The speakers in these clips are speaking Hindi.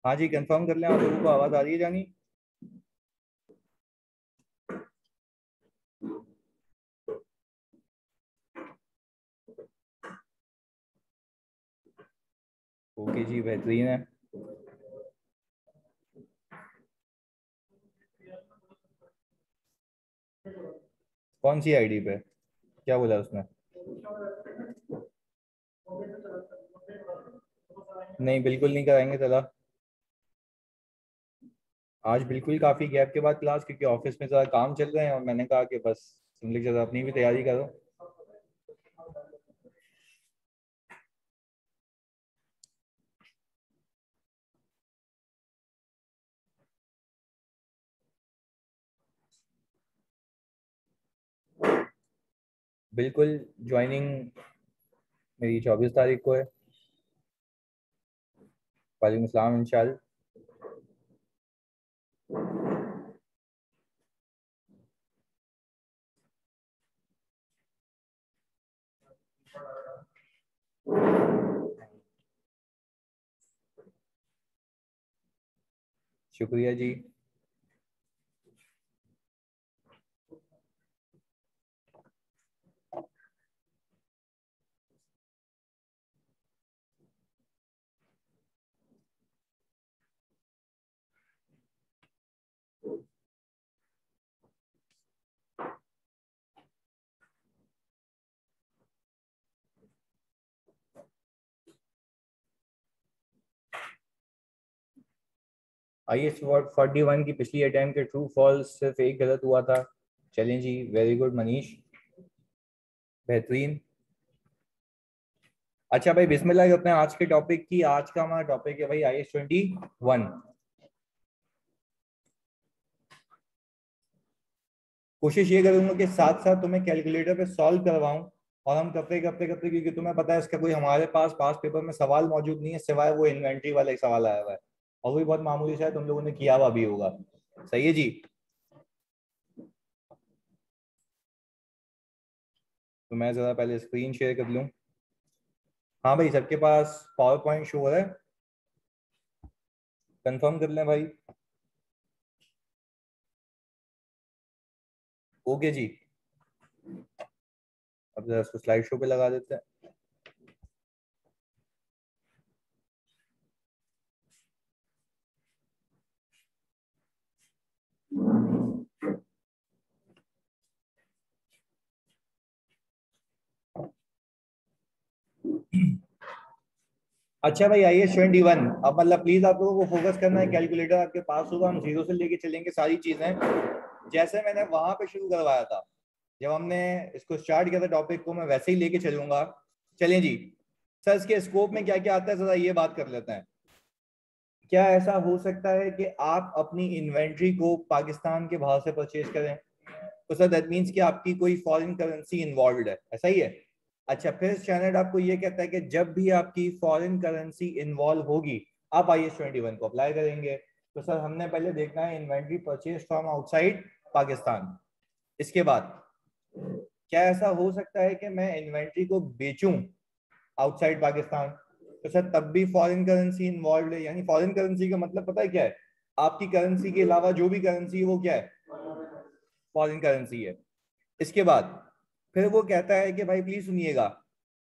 हाँ जी, कंफर्म कर लें। आप लोगों को आवाज आ रही है जानी? ओके जी, बेहतरीन है। कौन सी आईडी पे? क्या बोला उसने? नहीं, बिल्कुल नहीं कराएंगे चला। आज बिल्कुल काफी गैप के बाद क्लास, क्योंकि ऑफिस में जरा काम चल रहे हैं और मैंने कहा कि बस तुम लोग जरा अपनी भी तैयारी करो। बिल्कुल। ज्वाइनिंग मेरी 24 तारीख को है। वालेकुम सलाम इंशाल्लाह। शुक्रिया जी। IS 41 की पिछली अटेम्प्ट के ट्रू फॉल्स सिर्फ एक गलत हुआ था। चलें जी, वेरी गुड मनीष, बेहतरीन। अच्छा भाई, बिस्मिल्लाह करते हैं आज के टॉपिक की। आज का हमारा टॉपिक है भाई IS 21। कोशिश ये करूंगा कि साथ साथ तुम्हें कैलकुलेटर पे सॉल्व करवाऊं, और हम करते करते करते, क्योंकि तुम्हें पता है इसका कोई हमारे पास पास पेपर में सवाल मौजूद नहीं है सिवाय वो इन्वेंट्री वाला एक सवाल आया हुआ है, और वो भी बहुत मामूली सा है, तुम लोगों ने किया हुआ भी होगा। सही है जी। तो मैं जरा पहले स्क्रीन शेयर कर लूं। हाँ भाई, सबके पास पावर पॉइंट शो हो रहा है? कंफर्म कर लें भाई। ओके जी। अब जरा इसको स्लाइड शो पे लगा देते हैं। अच्छा भाई, IS 21। अब मतलब प्लीज आप लोगों को फोकस करना है, कैलकुलेटर आपके पास होगा, हम जीरो से लेके चलेंगे सारी चीजें जैसे मैंने वहां पे शुरू करवाया था। जब हमने इसको स्टार्ट किया था टॉपिक को, मैं वैसे ही लेके चलूंगा। चलें जी। सर, इसके स्कोप में क्या क्या आता है जरा ये बात कर लेते हैं। क्या ऐसा हो सकता है कि आप अपनी इन्वेंट्री को पाकिस्तान के बाहर से परचेज करें? तो सर दैट मीन्स कि आपकी कोई फॉरेन करेंसी इन्वॉल्व है, ऐसा ही है? अच्छा, फिर स्टैंडर्ड आपको ये कहता है कि जब भी आपकी फॉरेन करेंसी इन्वॉल्व होगी, आप IS 21 को अप्लाई करेंगे। तो सर हमने पहले देखना है inventory purchase from outside Pakistan. इसके बाद क्या ऐसा हो सकता है कि मैं इन्वेंट्री को बेचूं आउटसाइड पाकिस्तान? तो सर तब भी फॉरेन करेंसी इन्वॉल्व है। यानी फॉरेन करेंसी का मतलब पता है क्या है? आपकी करेंसी के अलावा जो भी करेंसी है वो क्या है? फॉरेन करेंसी है। इसके बाद फिर वो कहता है कि भाई प्लीज सुनिएगा,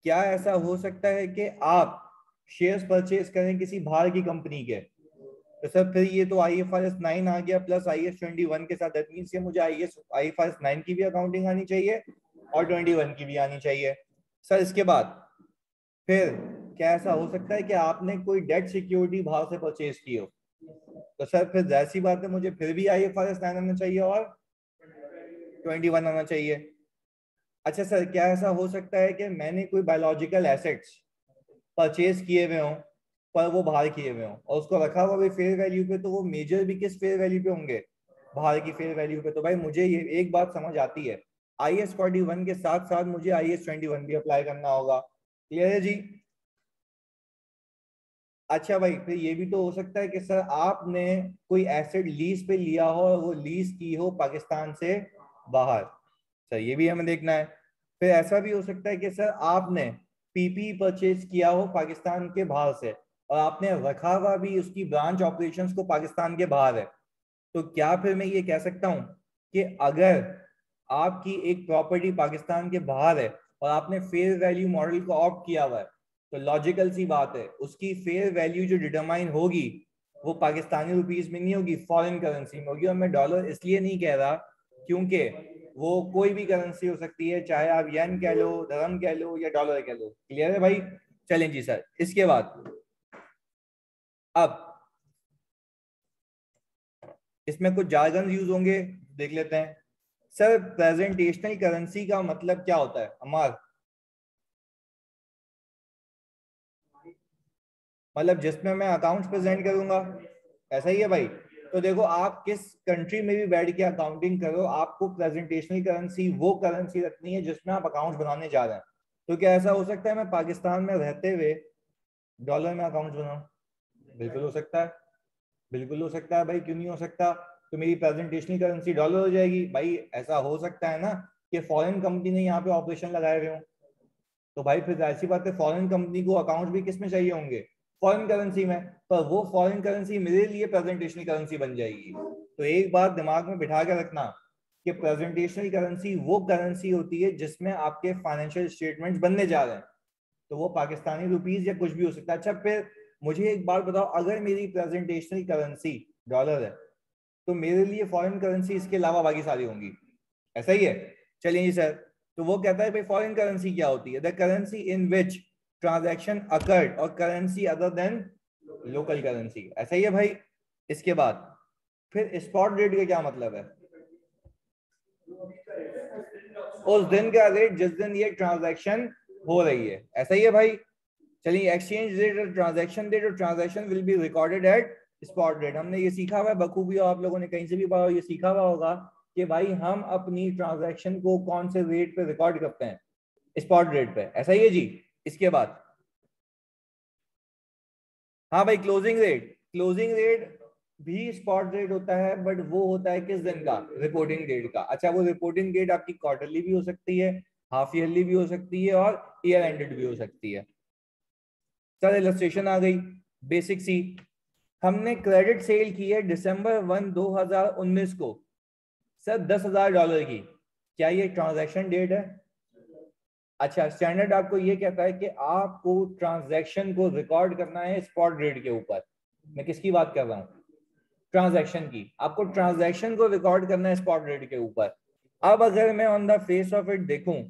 क्या ऐसा हो सकता है कि आप शेयर्स परचेज करें किसी बाहर की कंपनी के? तो सर फिर ये तो IFRS 9 आ गया प्लस IS 21 के साथ। दैट मीन्स मुझे IFRS 9 की भी अकाउंटिंग आनी चाहिए और 21 की भी आनी चाहिए। सर इसके बाद फिर क्या ऐसा हो सकता है कि आपने कोई डेट सिक्योरिटी बाहर से परचेज की हो? तो सर फिर ऐसी बात है, मुझे फिर भी IFRS 9 आना चाहिए और 21 आना चाहिए। अच्छा सर, क्या ऐसा हो सकता है कि मैंने कोई बायोलॉजिकल एसेट्स परचेज किए हुए हों पर वो बाहर किए हुए हों और उसको रखा हुआ भी फेयर वैल्यू पे, तो वो मेजर भी किस फेयर वैल्यू पे होंगे? बाहर की फेयर वैल्यू पे। तो भाई मुझे ये एक बात समझ आती है, IS 41 के साथ साथ मुझे IS 21 भी अप्लाई करना होगा। क्लियर है जी? अच्छा भाई, फिर ये भी तो हो सकता है कि सर आपने कोई एसेट लीज पे लिया हो और वो लीज की हो पाकिस्तान से बाहर। सर ये भी हमें देखना है। फिर ऐसा भी हो सकता है कि सर आपने PP परचेज किया हो पाकिस्तान के बाहर से और आपने रखा हुआ भी उसकी ब्रांच ऑपरेशंस को पाकिस्तान के बाहर है, तो क्या फिर मैं ये कह सकता हूं कि अगर आपकी एक प्रॉपर्टी पाकिस्तान के बाहर है और आपने फेयर वैल्यू मॉडल को ऑप्ट किया हुआ है, तो लॉजिकल सी बात है उसकी फेयर वैल्यू जो डिटरमाइन होगी वो पाकिस्तानी रुपीस में नहीं होगी, फॉरेन करेंसी में होगी। और मैं डॉलर इसलिए नहीं कह रहा क्योंकि वो कोई भी करेंसी हो सकती है, चाहे आप येन कह लो, धर्म कह लो या डॉलर कह लो। क्लियर है भाई? चलें जी सर। इसके बाद अब इसमें कुछ जार्गन यूज होंगे, देख लेते हैं। सर प्रेजेंटेशनल करेंसी का मतलब क्या होता है हमार? मतलब जिसमें मैं अकाउंट्स प्रेजेंट करूंगा, ऐसा ही है भाई? तो देखो आप किस कंट्री में भी बैठ के अकाउंटिंग करो, आपको प्रेजेंटेशनल करेंसी वो करेंसी रखनी है जिसमें आप अकाउंट्स बनाने जा रहे हैं। तो क्या ऐसा हो सकता है मैं पाकिस्तान में रहते हुए डॉलर में अकाउंट्स बनाऊं? बिल्कुल हो सकता है, बिल्कुल हो सकता है भाई, क्यों नहीं हो सकता? तो मेरी प्रेजेंटेशनल करेंसी डॉलर हो जाएगी भाई। ऐसा हो सकता है ना कि फॉरेन कंपनी ने यहाँ पे ऑपरेशन लगाए हुए हो, तो भाई फिर ऐसी बात है फॉरेन कंपनी को अकाउंट भी किस में चाहिए होंगे? फॉरेन करेंसी में। पर वो फॉरेन करेंसी मेरे लिए प्रेजेंटेशनल करेंसी बन जाएगी। तो एक बात दिमाग में बिठा के रखना कि प्रेजेंटेशनल करेंसी वो करेंसी होती है जिसमें आपके फाइनेंशियल स्टेटमेंट्स बनने जा रहे हैं। तो वो पाकिस्तानी रुपीस या कुछ भी हो सकता है। अच्छा फिर मुझे एक बात बताओ, अगर मेरी प्रेजेंटेशनल करेंसी डॉलर है तो मेरे लिए फॉरेन करेंसी इसके अलावा बाकी सारी होंगी, ऐसा ही है? चलिए जी सर। तो वो कहता है भाई फॉरेन करेंसी क्या होती है? The currency in which transaction occurred और currency other than local currency, ऐसा ही है भाई? इसके बाद फिर स्पॉट रेट का क्या मतलब है? उस दिन का रेट जिस दिन ये ट्रांजैक्शन हो रही है, ऐसा ही है भाई? चलिए एक्सचेंज रेट और ट्रांजैक्शन रेट, और transaction will be recorded at spot rate. हमने ये सीखा हुआ है बखूबी, और आप लोगों ने कहीं से भी पढ़ा ये सीखा हुआ होगा कि भाई हम अपनी ट्रांजैक्शन को कौन से रेट पे रिकॉर्ड करते हैं? स्पॉट रेट पे, ऐसा ही है जी? इसके बाद हाँ भाई क्लोजिंग रेट, क्लोजिंग रेट भी स्पॉट रेट होता है, बट वो होता है किस दिन का? रिपोर्टिंग डेट का। अच्छा वो रिपोर्टिंग डेट आपकी क्वार्टरली भी हो सकती है, हाफ ईयरली भी हो सकती है, और ईयर एंडेड भी हो सकती है। सर इलस्ट्रेशन आ गई बेसिक सी। हमने क्रेडिट सेल की है दिसंबर 2019 को सर $10,000 की। क्या ये ट्रांजैक्शन डेट है? अच्छा स्टैंडर्ड आपको ये कहता है कि आपको ट्रांजैक्शन को रिकॉर्ड करना है स्पॉट रेट के ऊपर। मैं किसकी बात कर रहा हूँ? ट्रांजैक्शन की। आपको ट्रांजैक्शन को रिकॉर्ड करना है स्पॉट रेट के ऊपर। अब अगर मैं on the face of it देखूं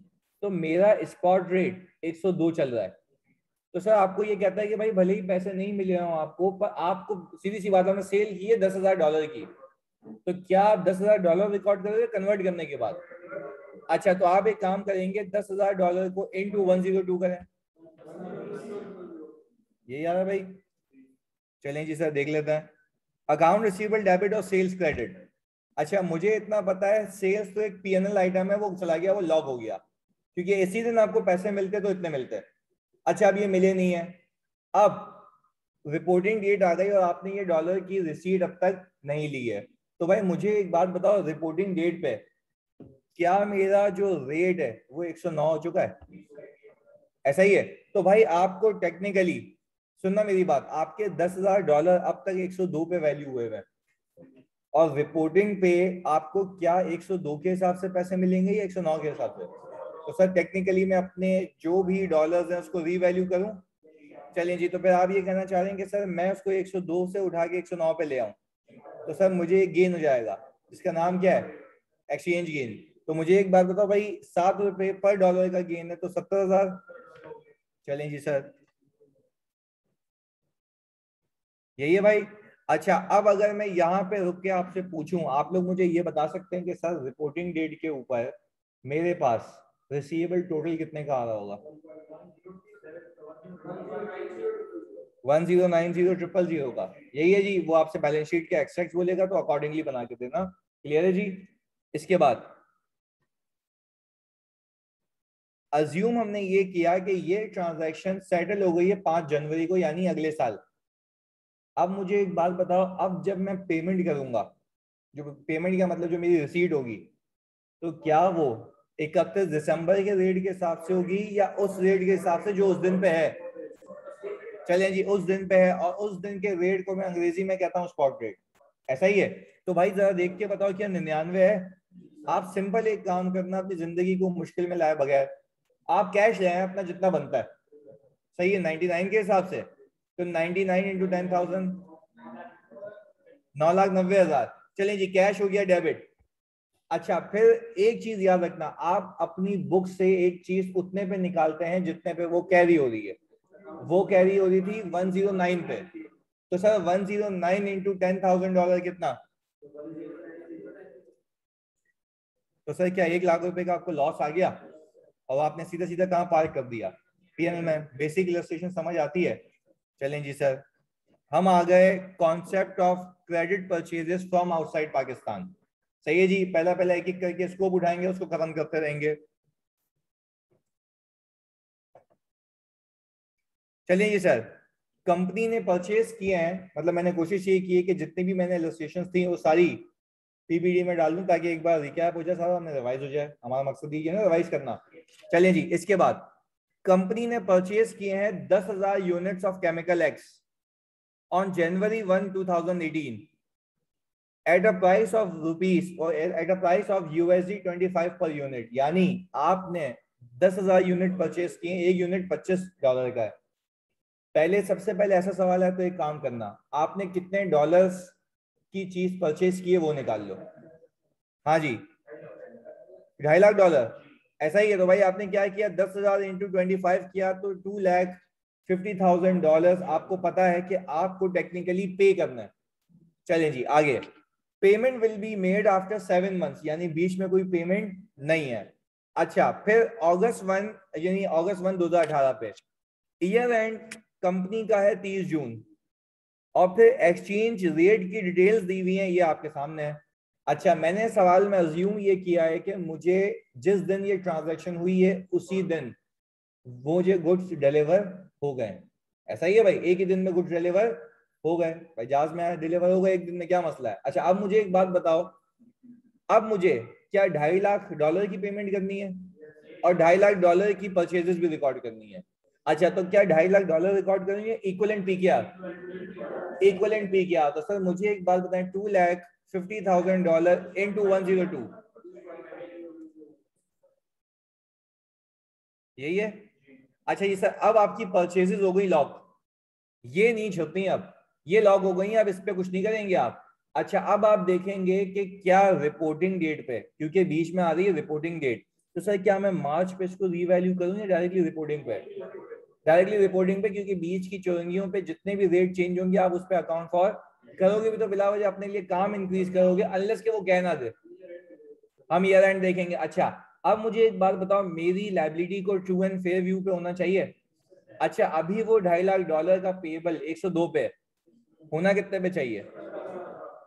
तो मेरा स्पॉट रेट 102 चल रहा है। तो सर आपको ये कहता है कि भाई भले ही पैसे नहीं मिले हों आपको, पर आपको सीधी सी बात है सेल की है $10,000 की, तो क्या आप $10,000 रिकॉर्ड करोगे कन्वर्ट करने के बाद? अच्छा तो आप एक काम करेंगे, $10,000 को इंटू 102 करें। ये यार है भाई? चलें जी सर देख लेते हैं। अकाउंट रिसीवेबल डेबिट और सेल्स क्रेडिट। अच्छा मुझे इतना पता है सेल्स तो एक पीएनएल आइटम है, वो चला गया, वो लॉक हो गया, क्योंकि इसी दिन आपको पैसे मिलते तो इतने मिलते। अच्छा अब ये मिले नहीं है, अब रिपोर्टिंग डेट आ गई और आपने ये डॉलर की रिसीट अब तक नहीं ली है। तो भाई मुझे एक बात बताओ, रिपोर्टिंग डेट पे क्या मेरा जो रेट है वो 109 हो चुका है? ऐसा ही है? तो भाई आपको टेक्निकली सुनना मेरी बात, आपके $10,000 अब तक 102 पे वैल्यू हुए हैं, और रिपोर्टिंग पे आपको क्या 102 के हिसाब से पैसे मिलेंगे या 109 के हिसाब से? तो सर टेक्निकली मैं अपने जो भी डॉलर्स हैं उसको रीवैल्यू करूं? चलिए जी। तो फिर आप ये कहना चाह रहे हैं कि सर मैं उसको 102 से उठा के 109 पे ले आऊं, तो सर मुझे एक गेन हो जाएगा जिसका नाम क्या है? Exchange gain. तो मुझे एक बात बताओ भाई, ₹7 पर डॉलर का गेन है तो 70,000। चलें जी सर, यही है भाई? अच्छा अब अगर मैं यहाँ पे रुक के आपसे पूछूं, आप लोग मुझे ये बता सकते हैं कि सर रिपोर्टिंग डेट के ऊपर मेरे पास रिसीवेबल टोटल कितने का आ रहा होगा? 1090,000 का, यही है जी? वो आपसे बैलेंस शीट के एक्सट्रैक्ट बोलेगा तो अकॉर्डिंगली बना के देना। क्लियर है जी? इसके बाद अज्यूम हमने ये किया कि ये ट्रांजैक्शन सेटल हो गई है 5 जनवरी को, यानी अगले साल। अब मुझे एक बात बताओ, अब जब मैं पेमेंट करूंगा, जो पेमेंट का मतलब जो मेरी रिसीट होगी, तो क्या वो 31 दिसंबर के रेट के हिसाब से होगी या उस रेट के हिसाब से जो उस दिन पे है? चलें जी, उस दिन पे है और उस दिन के रेट को मैं अंग्रेजी में कहता हूँ स्पॉट रेट, ऐसा ही है। तो भाई जरा देख के बताओ क्या 99 है? आप सिंपल एक काम करना, अपनी जिंदगी को मुश्किल में लाए बगैर आप कैश ले आए अपना जितना बनता है, सही है 99 के हिसाब से। तो 99 इंटू 10,000, 9,90,000। चलें जी, कैश हो गया डेबिट। अच्छा, फिर एक चीज याद रखना, आप अपनी बुक से एक चीज उतने पे निकालते हैं जितने पे वो कैरी हो रही है। वो कैरी हो रही थी 109 पे, तो सर 109 इंटू $10,000 कितना? तो सर क्या 1 लाख रुपए का आपको लॉस आ गया और आपने सीधा सीधा कहाँ पार्क कर दिया? पीएनएल में। बेसिक इलस्ट्रेशन समझ आती है? चलें जी सर, हम आ गए concept of credit purchases from outside Pakistan. सही है जी, पहला पहला एक एक करके स्कोप उठाएंगे, उसको खत्म करते रहेंगे। चलिए जी सर, कंपनी ने परचेज किए हैं, मतलब मैंने कोशिश ये की है कि जितनी भी मैंने इलस्ट्रेशंस थी वो सारी पीपीडी में डाल दूं ताकि एक बार रिकैप हो जाए, सारा हमने रिवाइज हो जाए। हमारा मकसद ये है ना, रिवाइज करना। चलिए जी, इसके बाद कंपनी ने परचेज किए हैं 10,000 units of chemical X on January 1, 2018 at a price of rupees और at a price of USD 25 per unit. यानी आपने 10,000 यूनिट परचेज किए, एक यूनिट $25 का है। पहले सबसे पहले ऐसा सवाल है तो एक काम करना, आपने कितने डॉलर्स की चीज परचेज की है वो निकाल लो। हाँ जी, $2.5 लाख। ऐसा ही है, तो भाई आपने क्या किया, 10,000 इंटू 25 किया तो $2,50,000 आपको पता है कि आपको टेक्निकली पे करना है। चलें जी आगे, payment will be made after 7 months, यानी बीच में कोई पेमेंट नहीं है। अच्छा, फिर अगस्त 1 यानी अगस्त 1 2018 पे ईयर एंड कंपनी का है 30 जून, और फिर एक्सचेंज रेट की डिटेल्स दी हुई हैं, ये आपके सामने है। अच्छा, मैंने सवाल में अज्यूम ये किया है कि मुझे जिस दिन ये ट्रांजैक्शन हुई है उसी दिन वो जो गुड्स डिलीवर हो गए। ऐसा ही है भाई, एक ही दिन में गुड्स डिलीवर हो गए, भाई जहाज में डिलीवर हो गए एक दिन में, क्या मसला है? अच्छा, अब मुझे एक बात बताओ, अब मुझे क्या $2.5 लाख की पेमेंट करनी है और $2.5 लाख की परचेजेस भी रिकॉर्ड करनी है? अच्छा, तो क्या $2.5 लाख रिकॉर्ड करेंगे? इक्वलेंट पी क्या? इक्वलेंट पी क्या? तो सर मुझे एक बात बताएं, $2,50,000 इंटू 102, यही है? अच्छा जी सर, अब आपकी परचेजेस हो गई लॉक, ये नहीं छुपती, अब ये लॉक हो गई, अब इस पे कुछ नहीं करेंगे आप। अच्छा, अब आप देखेंगे कि क्या रिपोर्टिंग डेट पे, क्योंकि बीच में आ रही है रिपोर्टिंग डेट, तो सर क्या मैं मार्च पे इसको रीवैल्यू करूं या डायरेक्टली रिपोर्टिंग पे? डायरेक्टली रिपोर्टिंग पे, क्योंकि बीच की चौरंगियों पे जितने भी रेट चेंज होंगे आप उस पर अकाउंट फॉर करोगे भी, तो बिला वजह अपने लिए काम इंक्रीज करोगे, अनलेस के वो कहना दे। हम ईयर एंड देखेंगे। अच्छा, अब मुझे एक बात बताओ, मेरी लाइबिलिटी को ट्रू एंड फेयर व्यू पे होना चाहिए। अच्छा, अभी वो $2.5 लाख का पेबल 102 पे, होना कितने पे चाहिए?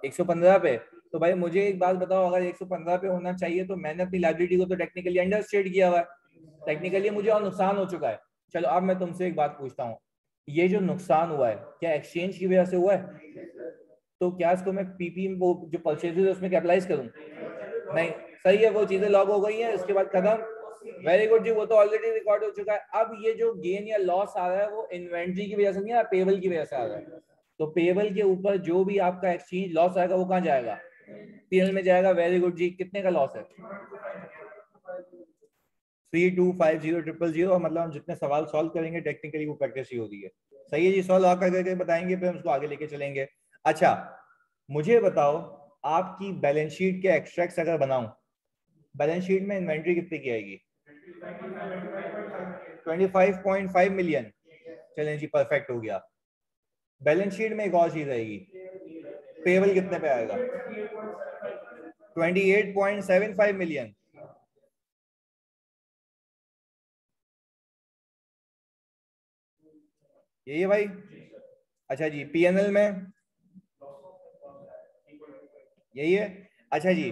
115 पे। तो भाई मुझे एक बात बताओ, अगर 115 पे होना चाहिए तो मैंने अपनी लाइबिलिटी को तो टेक्निकली अंडरस्टेट किया हुआ है, टेक्निकली मुझे और नुकसान हो चुका है। चलो अब मैं तुमसे एक बात पूछता हूँ, ये जो नुकसान हुआ है क्या एक्सचेंज की वजह से हुआ है? तो क्या इसको मैं पीपी वो जो परचेजेस उसमें कैपिटलाइज करूं? नहीं, सही है, वो चीजें लॉग हो गई हैं, इसके बाद खत्म। वेरी गुड जी, वो तो ऑलरेडी रिकॉर्ड हो चुका है। अब ये जो गेन या लॉस आ रहा है वो इन्वेंट्री की वजह से नहीं आ, पेबल की वजह से आ रहा है। तो पेबल के ऊपर जो भी आपका एक्सचेंज लॉस आएगा वो कहाँ जाएगा? पीएल में जाएगा। वेरी गुड जी, कितने का लॉस है? 3250000, मतलब हम जितने सवाल सॉल्व करेंगे टेक्निकली वो प्रैक्टिस ही होती है। सही है जी, सॉल्व आकर करके बताएंगे, फिर हम उसको आगे लेके चलेंगे। अच्छा, मुझे बताओ, आपकी बैलेंस शीट के एक्सट्रैक्ट्स अगर बनाऊं, बैलेंस शीट में इन्वेंट्री कितनी की आएगी? 25.5 मिलियन। चलें जी, परफेक्ट हो गया। बैलेंस शीट में एक और चीज आएगी, पेबल कितने पे आएगा? 28.75 मिलियन। यही है भाई। अच्छा जी, पीएनएल में यही है। अच्छा जी,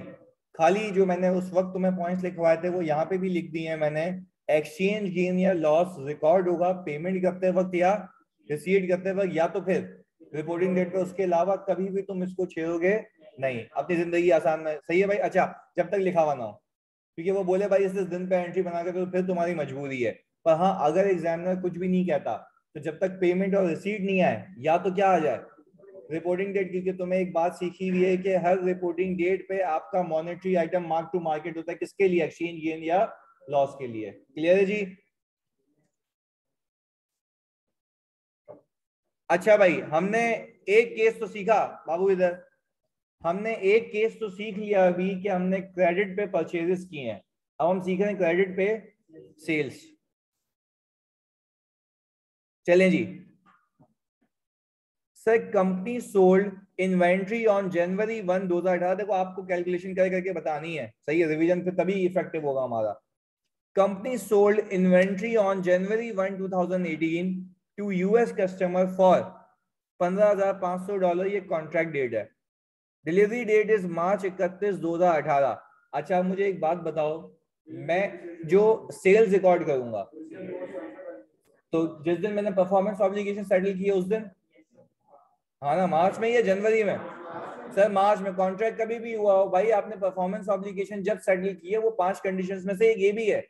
खाली जो मैंने उस वक्त तुम्हें पॉइंट्स लिखवाए थे वो यहाँ पे भी लिख दिए हैं मैंने। एक्सचेंज गेन या लॉस रिकॉर्ड होगा पेमेंट करते वक्त या रिसीट करते वक्त, या तो फिर रिपोर्टिंग डेट पे, उसके अलावा कभी भी तुम इसको छेड़ोगे नहीं, अपनी जिंदगी आसान में। सही है भाई। अच्छा, जब तक लिखा हुआ ना हो, क्योंकि वो बोले भाई इस दिन पे एंट्री बना के तो फिर तुम्हारी मजबूरी है। पर हाँ, अगर एग्जामिनर कुछ भी नहीं कहता तो जब तक पेमेंट और रिसीट नहीं आए या तो क्या आ जाए रिपोर्टिंग डेट, क्योंकि तुम्हें एक बात सीखी हुई है कि हर रिपोर्टिंग डेट पे आपका monetary item mark to market होता है, किसके लिए, एक्सचेंज गेन या लॉस के लिए। क्लियर है जी? अच्छा भाई, हमने एक केस तो सीखा बाबू इधर, हमने एक केस तो सीख लिया अभी कि हमने क्रेडिट पे परचेजेस किए हैं। अब हम सीख रहे हैं क्रेडिट पे सेल्स। चलें जी। Sir company sold inventory on January 1 2018, देखो आपको कैलकुलेशन कर करके बतानी है, सही है, रिवीजन पे तभी इफेक्टिव होगा हमारा। Company sold inventory on January 1 2018 to US customer for $15,500, ये कॉन्ट्रैक्ट डेट है। Delivery date is March 31 2018। अच्छा मुझे एक बात बताओ, मैं जो सेल्स रिकॉर्ड करूंगा तो जिस दिन मैंने परफॉर्मेंस ऑब्लिगेशन सेटल की है उस दिन, हाँ ना, मार्च में या जनवरी में? सर मार्च में। कॉन्ट्रैक्ट कभी भी हुआ हो भाई, आपने परफॉर्मेंस ऑब्लिगेशन जब सेटल की है, वो 5 कंडीशंस में से एक ये भी है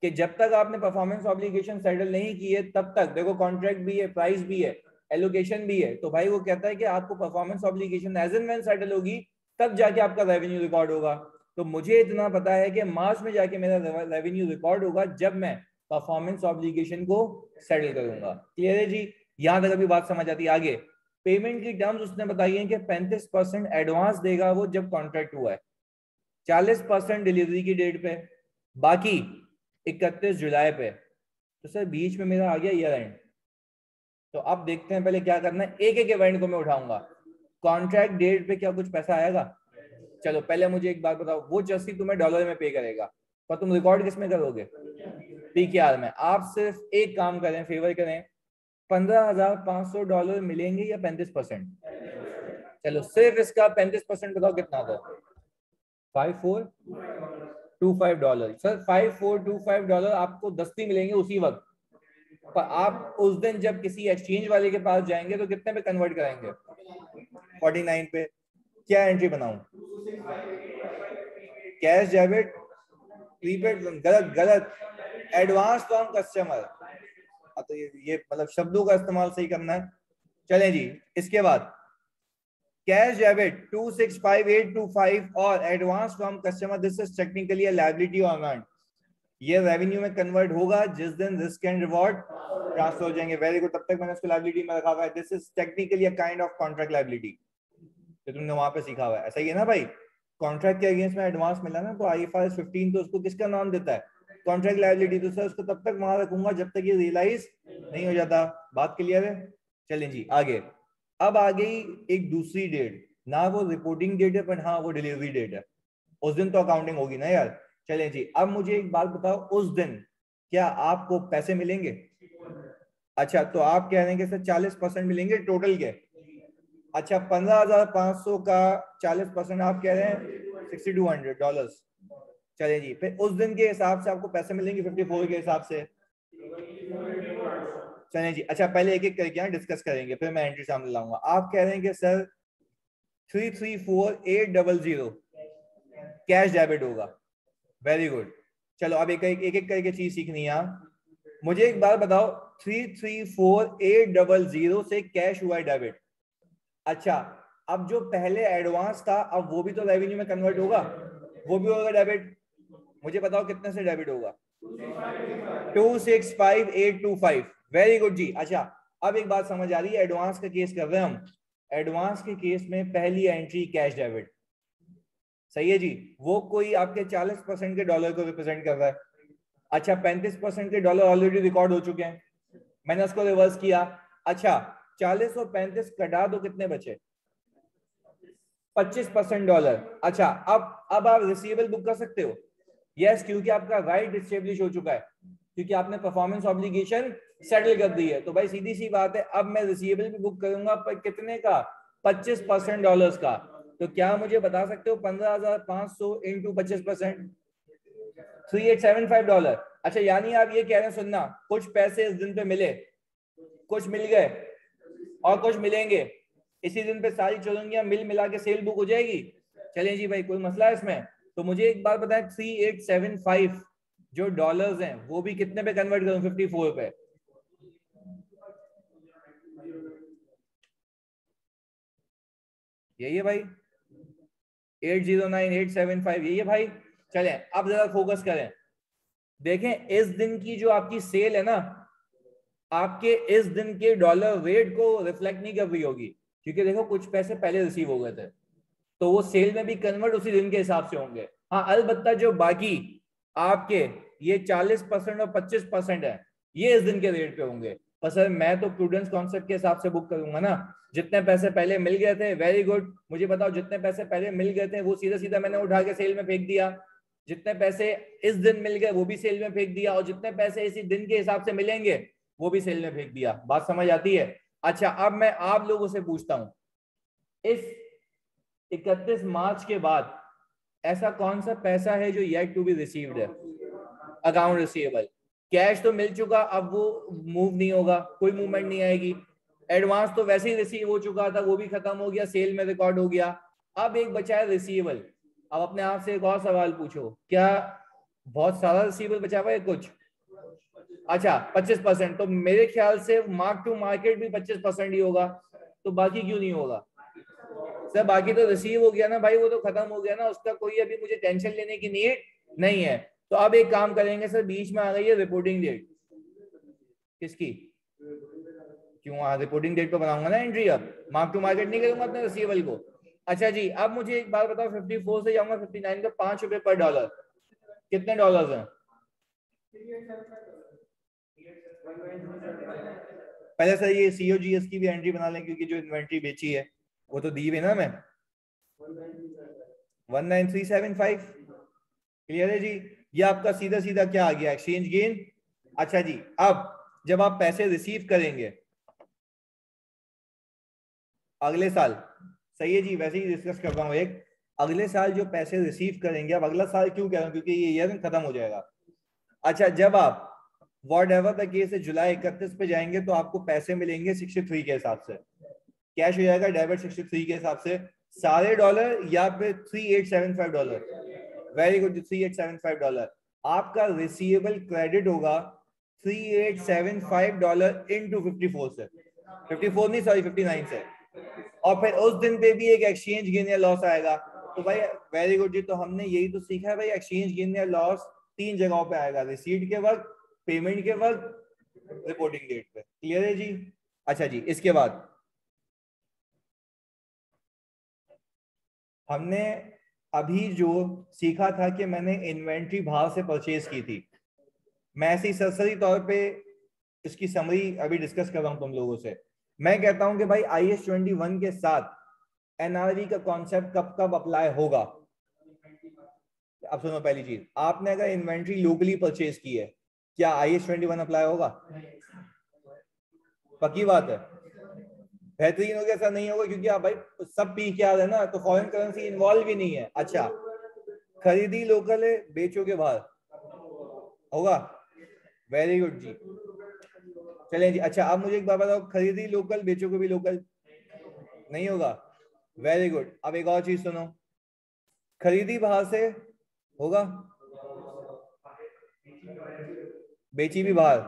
कि जब तक आपने परफॉर्मेंस ऑब्लिगेशन सेटल नहीं की है तब तक, देखो कॉन्ट्रैक्ट भी है, प्राइस भी है, एलोकेशन भी है, तो भाई वो कहता है कि आपको performance obligation as and when settle होगी तब जाके आपका रेवेन्यू रिकॉर्ड होगा। तो मुझे इतना पता है कि मार्च में जाके मेरा रेवेन्यू रिकॉर्ड होगा जब मैं परफॉर्मेंस ऑब्लिगेशन को सेटल करूंगा। क्लियर है जी? यहां तक अभी बात समझ आती है। आगे पेमेंट की टर्म्स उसने बताई है कि 35% एडवांस देगा वो जब कॉन्ट्रैक्ट हुआ है, 40% डिलीवरी की डेट पे, बाकी 31 जुलाई पे। तो सर बीच में मेरा आ गया ईयर एंड। तो अब देखते हैं पहले क्या करना है, एक एक इवेंट को मैं उठाऊंगा। कॉन्ट्रैक्ट डेट पे क्या कुछ पैसा आएगा? चलो पहले मुझे एक बात बताओ, वो जर्सी तुम्हें डॉलर में पे करेगा, पर तुम रिकॉर्ड किस में करोगे? पीकेआर में। आप सिर्फ एक काम करें, फेवर करें, $15,500 मिलेंगे या 35%? चलो सिर्फ इसका 35% बताओ कितना था? $5425। सर $5425 आपको दस्ती मिलेंगे उसी वक्त, पर आप उस दिन जब किसी एक्सचेंज वाले के पास जाएंगे तो कितने पे कन्वर्ट कराएंगे? 49 पे। क्या एंट्री बनाऊं? Cash debit prepaid? गलत गलत, एडवांस फ्रॉम कस्टमर। तो ये मतलब शब्दों का इस्तेमाल सही करना है। चलें जी, इसके बाद कैश डेबिट 265825 और advance from customer, this is technically a liability और अमाउंट। ये रेवेन्यू में कन्वर्ट होगा जिस दिन रिस्क एंड रिवॉर्ड ट्रांसफर हो जाएंगे। वेरी गुड, तब तक मैंने उसको लायबिलिटी में रखा हुआ है। This is technically a kind of contract liability, जो तुमने वहां पे सीखा हुआ है। ऐसा ही है ना भाई? कॉन्ट्रैक्ट के अगेंस्ट में एडवांस मिला ना, तो IFRS 15 तो उसको किसका नाम देता है? Contract liability. तो सर उसको तब तक वहां रखूंगा जब तक ये रियलाइज नहीं हो जाता। बात क्लियर है? चलें जी आगे। अब आ गई एक दूसरी डेट, ना वो रिपोर्टिंग डेट है पर हाँ वो डिलीवरी डेट है, उस दिन तो अकाउंटिंग होगी ना यार। चलें जी, अब मुझे एक बात बताओ, उस दिन क्या आपको पैसे मिलेंगे? अच्छा तो आप कह रहे हैं कि सर 40% मिलेंगे टोटल के। अच्छा 15,500 का 40% आप कह रहे हैं $6,200। चलिए जी, फिर उस दिन के हिसाब से आपको पैसे मिलेंगे 54 के हिसाब से। चलिए जी, अच्छा पहले एक एक करके यहाँ डिस्कस करेंगे फिर मैं एंट्री सामने लाऊंगा। आप कह रहे हैं कि सर 334800 कैश डेबिट होगा। Very good. चलो अब एक एक करके चीज सीखनी है। मुझे एक बात बताओ, 334800 से कैश हुआ है डेबिट। अच्छा अब जो पहले एडवांस था अब वो भी तो रेवेन्यू में कन्वर्ट होगा, वो भी होगा डेबिट। मुझे बताओ कितने से डेबिट होगा? 265825। वेरी गुड जी। अच्छा अब एक बात समझ आ रही है, एडवांस का केस कर रहे हैं हम। एडवांस के केस में पहली एंट्री कैश डेबिट, सही है जी। वो कोई आपके 40% के डॉलर को रिप्रेजेंट कर रहा है। अच्छा 35% के डॉलर ऑलरेडी रिकॉर्ड हो चुके हैं, मैंने उसको रिवर्स किया। अच्छा 40 और 35 कटा दो, कितने बचे? 25% डॉलर। अच्छा अब आप रिसीवेबल बुक कर सकते हो। यस, क्योंकि आपका राइट एस्टेब्लिश हो चुका है, क्योंकि आपने परफॉर्मेंस ऑब्लिगेशन सेटल कर दी है। तो भाई सीधी सी बात है, अब मैं रिसीवेबल भी बुक करूंगा, पर कितने का? 25% डॉलर्स का। तो क्या मुझे बता सकते हो 15,500 इंटू 25%? $3875। अच्छा यानी आप ये कह रहे हैं, सुनना, कुछ पैसे इस दिन पे मिले, कुछ मिल गए और कुछ मिलेंगे इसी दिन पे, सारी चुरंगियां मिल मिला के सेल बुक हो जाएगी। चलें जी भाई, कोई मसला है इसमें? तो मुझे एक बात बताएं, 3875 जो डॉलर्स हैं वो भी कितने पे कन्वर्ट करूं? 54 पे। यही है भाई 809875, यही है भाई। चलें अब जरा फोकस करें, देखें इस दिन की जो आपकी सेल है ना, आपके इस दिन के डॉलर रेट को रिफ्लेक्ट नहीं कर रही होगी, क्योंकि देखो कुछ पैसे पहले रिसीव हो गए थे, तो वो सेल में भी कन्वर्ट उसी दिन के हिसाब से होंगे। हाँ अलबत्ता जो बाकी आपके ये 40% और 25% है, ये इस दिन के रेट पे होंगे। पर सर मैं तो प्रूडेंस कॉन्सेप्ट के हिसाब से बुक करूंगा ना, जितने पैसे पहले मिल गए थे वेरी गुड, मुझे बताओ जितने पैसे पहले मिल गए थे वो सीधा सीधा मैंने उठा के सेल में फेंक दिया, जितने पैसे इस दिन मिल गए वो भी सेल में फेंक दिया, और जितने पैसे इसी दिन के हिसाब से मिलेंगे वो भी सेल में फेंक दिया। बात समझ आती है? अच्छा अब मैं आप लोगों से पूछता हूं, इस 31 मार्च के बाद ऐसा कौन सा पैसा है जो येट टू बी रिसीव्ड है? Account receivable. कैश तो मिल चुका, अब वो मूव नहीं होगा, कोई मूवमेंट नहीं आएगी। एडवांस तो वैसे ही रिसीव हो चुका था, वो भी खत्म हो गया, सेल में रिकॉर्ड हो गया। अब एक बचा है रिसीवेबल। अब अपने आप से एक और सवाल पूछो, क्या बहुत सारा रिसीवेबल बचा हुआ है कुछ? अच्छा 25%, तो मेरे ख्याल से मार्क टू मार्केट भी 25% ही होगा, तो बाकी क्यों नहीं होगा? सर बाकी तो रिसीव हो गया ना भाई, वो तो खत्म हो गया ना, उसका कोई अभी मुझे टेंशन लेने की नीड नहीं है। तो अब एक काम करेंगे सर, बीच में आ गई है रिपोर्टिंग डेट। किसकी? क्यों रिपोर्टिंग डेट पे बनाऊंगा ना एंट्री, अब मार्क टू मार्केट नहीं करूंगा अपने रिसीवेबल को। अच्छा जी अब मुझे एक बात बताओ, 54 से जाऊंगा 59 पे, ₹5 पर डॉलर, कितने डॉलर्स हैं? पहले सर ये सीओजीएस की भी एंट्री बना लें, क्योंकि जो इन्वेंट्री बेची है वो तो दी हुई ना मैं, 19375। क्लियर है जी? ये आपका सीधा सीधा क्या आ गया, एक्सचेंज गेन। अच्छा जी अब जब आप पैसे रिसीव करेंगे अगले साल, सही है जी, वैसे ही डिस्कस कर रहा हूँ एक, अगले साल जो पैसे रिसीव करेंगे, अब अगला साल क्यों कह रहा हूँ, क्योंकि ये ईयर खत्म हो जाएगा। अच्छा जब आप वॉट एवर द केस है जुलाई 31 पे जाएंगे, तो आपको पैसे मिलेंगे 63 के हिसाब से, कैश हो जाएगा डेबिट 63 के हिसाब से, सारे डॉलर या फिर $3875। वेरी गुड, $3875 आपका रिसीवेबल क्रेडिट होगा, $3875 इंटू 54 से, 54 नहीं सॉरी 59 से, और फिर उस दिन पे भी एक एक्सचेंज गेन या लॉस आएगा। तो भाई वेरी गुड जी, तो हमने यही तो सीखा है भाई, एक्सचेंज गेन या लॉस 3 जगहों पे आएगा, रिसीट के वक्त, पेमेंट के वक्त, रिपोर्टिंग डेट पे। क्लियर है जी? अच्छा जी इसके बाद हमने अभी जो सीखा था कि मैंने इन्वेंट्री बाहर से परचेज की थी, मैं ऐसे ही सरसरी तौर पे इसकी समरी अभी डिस्कस कर रहा हूं तुम लोगों से। मैं कहता हूं कि भाई IS-21 के साथ NRV का कॉन्सेप्ट कब कब अप्लाई होगा। अब सुनो, पहली चीज, आपने अगर इन्वेंट्री लोकली परचेज की है, क्या IS-21 अप्लाई होगा? पक्की बात है? बेहतरीन हो गया, ऐसा नहीं होगा, क्योंकि आप भाई सब पी के आ रहे हैं ना, तो फॉरेन करेंसी इन्वॉल्व ही नहीं है। अच्छा खरीदी लोकल है, बेचोगे बाहर, होगा? वेरी गुड जी, चलें जी। अच्छा अब मुझे एक बात बताओ, खरीदी लोकल बेचोगे भी लोकल, नहीं होगा? Very good. अब एक और चीज सुनो, खरीदी बाहर से होगा, बेची भी बाहर,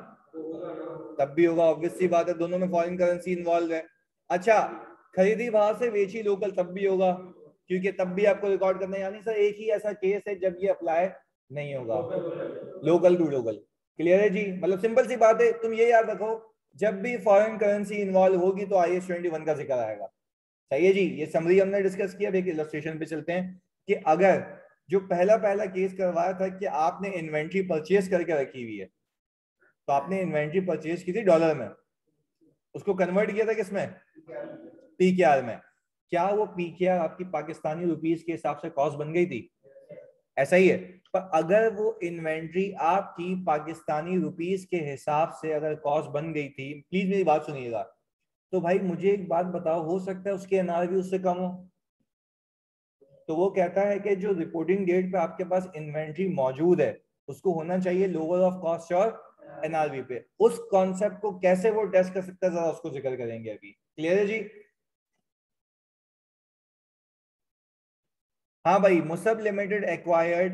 तब भी होगा, ऑब्वियस सी बात है, दोनों में फॉरेन करेंसी इन्वॉल्व है। अच्छा खरीदी बाहर से बेची लोकल, तब भी होगा, क्योंकि तब भी आपको रिकॉर्ड करना है। यानी सर एक ही ऐसा केस है जब ये अप्लाई नहीं होगा, लोकल टू लोकल। क्लियर है जी? मतलब सिंपल सी बात है, तुम ये याद रखो, जब भी फॉरेन करेंसी इन्वॉल्व होगी तो IS-21 का जिक्र आएगा। सही है जी? ये समरी हमने डिस्कस किया। अब एक इलस्ट्रेशन पे चलते हैं कि अगर जो पहला पहला केस करवाया था कि आपने इन्वेंट्री परचेज करके रखी हुई है, तो आपने इन्वेंट्री परचेज की थी डॉलर में, उसको कन्वर्ट किया था किसमें? PKR में। क्या वो PKR आपकी पाकिस्तानी रुपीस के हिसाब से कॉस्ट बन गई थी? ऐसा ही है। पर अगर वो इन्वेंट्री आपकी पाकिस्तानी रुपीस के हिसाब से अगर कॉस्ट बन गई थी, प्लीज मेरी बात सुनिएगा, तो भाई मुझे एक बात बताओ, हो सकता है उसके NRV उससे कम हो? तो वो कहता है कि जो रिपोर्टिंग डेट पे आपके पास इन्वेंट्री मौजूद है, उसको होना चाहिए लोअर ऑफ कॉस्ट और NRV पे। उस कॉन्सेप्ट को कैसे वो टेस्ट कर सकता है, जरा उसको जिक्र करेंगे अभी। क्लियर है जी? हाँ भाई, Musab limited acquired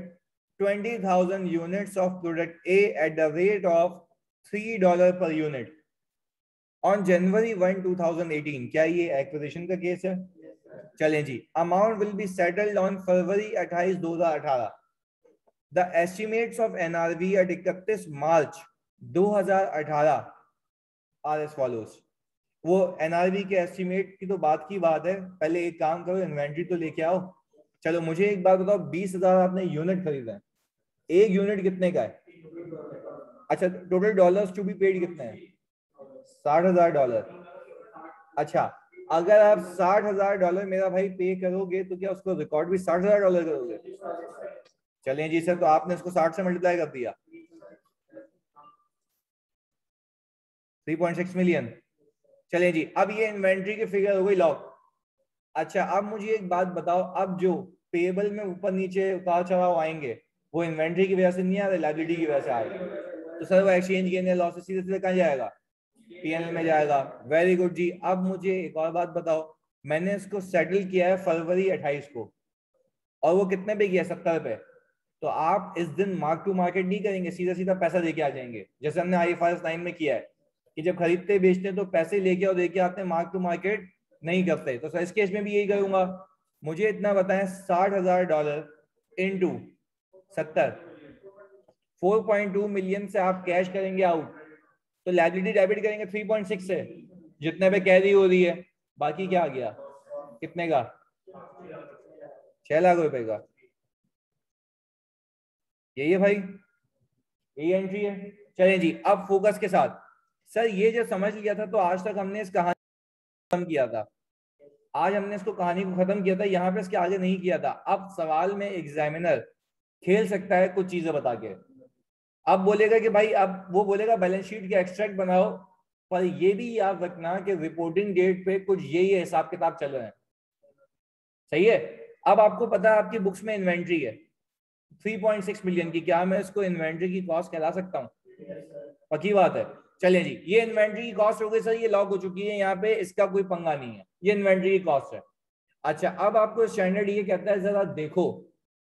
20,000 units of product A at the rate of $3 per unit on January 1, 2018। क्या ये एक्विजिशन का केस है? चलें जी, amount will be settled on February 28, 2018। The estimates of NRV at 31 March 2018 are as follows. वो एनआरवी के एस्टिमेट की तो बात की बात है, पहले एक काम करो, इन्वेंट्री तो लेके आओ। चलो मुझे एक बात बताओ, 20,000 आपने यूनिट खरीदा है, एक यूनिट कितने का है? अच्छा, total dollars to be paid कितने हैं? $60,000। अच्छा, अगर आप $60,000 मेरा भाई पे करोगे तो क्या उसको रिकॉर्ड भी $60,000 करोगे? चलें जी सर, तो आपने इसको 60 से मल्टीप्लाई कर दिया, 3.6 मिलियन। चलें जी, अब ये इन्वेंट्री की फिगर हो गई लॉक। अच्छा, अब मुझे एक बात बताओ, अब जो पेबल में ऊपर नीचे उतार चढ़ाव आएंगे वो इन्वेंट्री की वजह से नहीं आ रहे, लायबिलिटी की वजह से आ रहे, तो सर वो एक्सचेंज गेन या लॉस सीधे सीधे कहाँ जाएगा? पीएनएल में जाएगा। वेरी गुड जी। अब मुझे एक और बात बताओ, मैंने इसको सेटल किया है फरवरी 28 को, और वो कितने पे किया? 70 पे। तो आप इस दिन मार्क टू मार्केट नहीं करेंगे, सीधा सीधा पैसा देके आ जाएंगे, जैसे हमने IFRS 9 में किया है कि जब खरीदते बेचते हैं तो पैसे लेके और देके आते हैं, मार्क टू मार्केट नहीं करते। तो सर इस केस में भी यही करूंगा। मुझे इतना बताएं, $60,000 इंटू 70, 4.2 मिलियन से आप कैश करेंगे आउट, तो लायबिलिटी डेबिट करेंगे 3.6 से, जितने पे कैरी हो रही है, बाकी क्या आ गया? कितने का? 6 लाख रुपए का। यही है भाई, यही एंट्री है। चलें जी, अब फोकस के साथ। सर ये जो समझ लिया था, तो आज तक हमने इस कहानी को खत्म किया था, आज हमने इसको कहानी को खत्म किया था, यहाँ पे इसके आगे नहीं किया था। अब सवाल में एग्जामिनर खेल सकता है कुछ चीजें बता के। अब बोलेगा कि भाई, अब वो बोलेगा बैलेंस शीट के एक्सट्रैक्ट बनाओ, पर ये भी याद रखना कि रिपोर्टिंग डेट पे कुछ यही हिसाब किताब चल रहे हैं। सही है। अब आपको पता है आपकी बुक्स में इन्वेंट्री है 3.6 मिलियन की, क्या मैं इसको इन्वेंट्री की कॉस्ट कहला सकता हूँ? पक्की बात है। चलिए जी, ये इन्वेंट्री की कॉस्ट हो गई सर, ये लॉक हो चुकी है यहाँ पे, इसका कोई पंगा नहीं है, ये इन्वेंट्री की कॉस्ट है। अच्छा, अब आपको स्टैंडर्ड ये कहता है, जरा देखो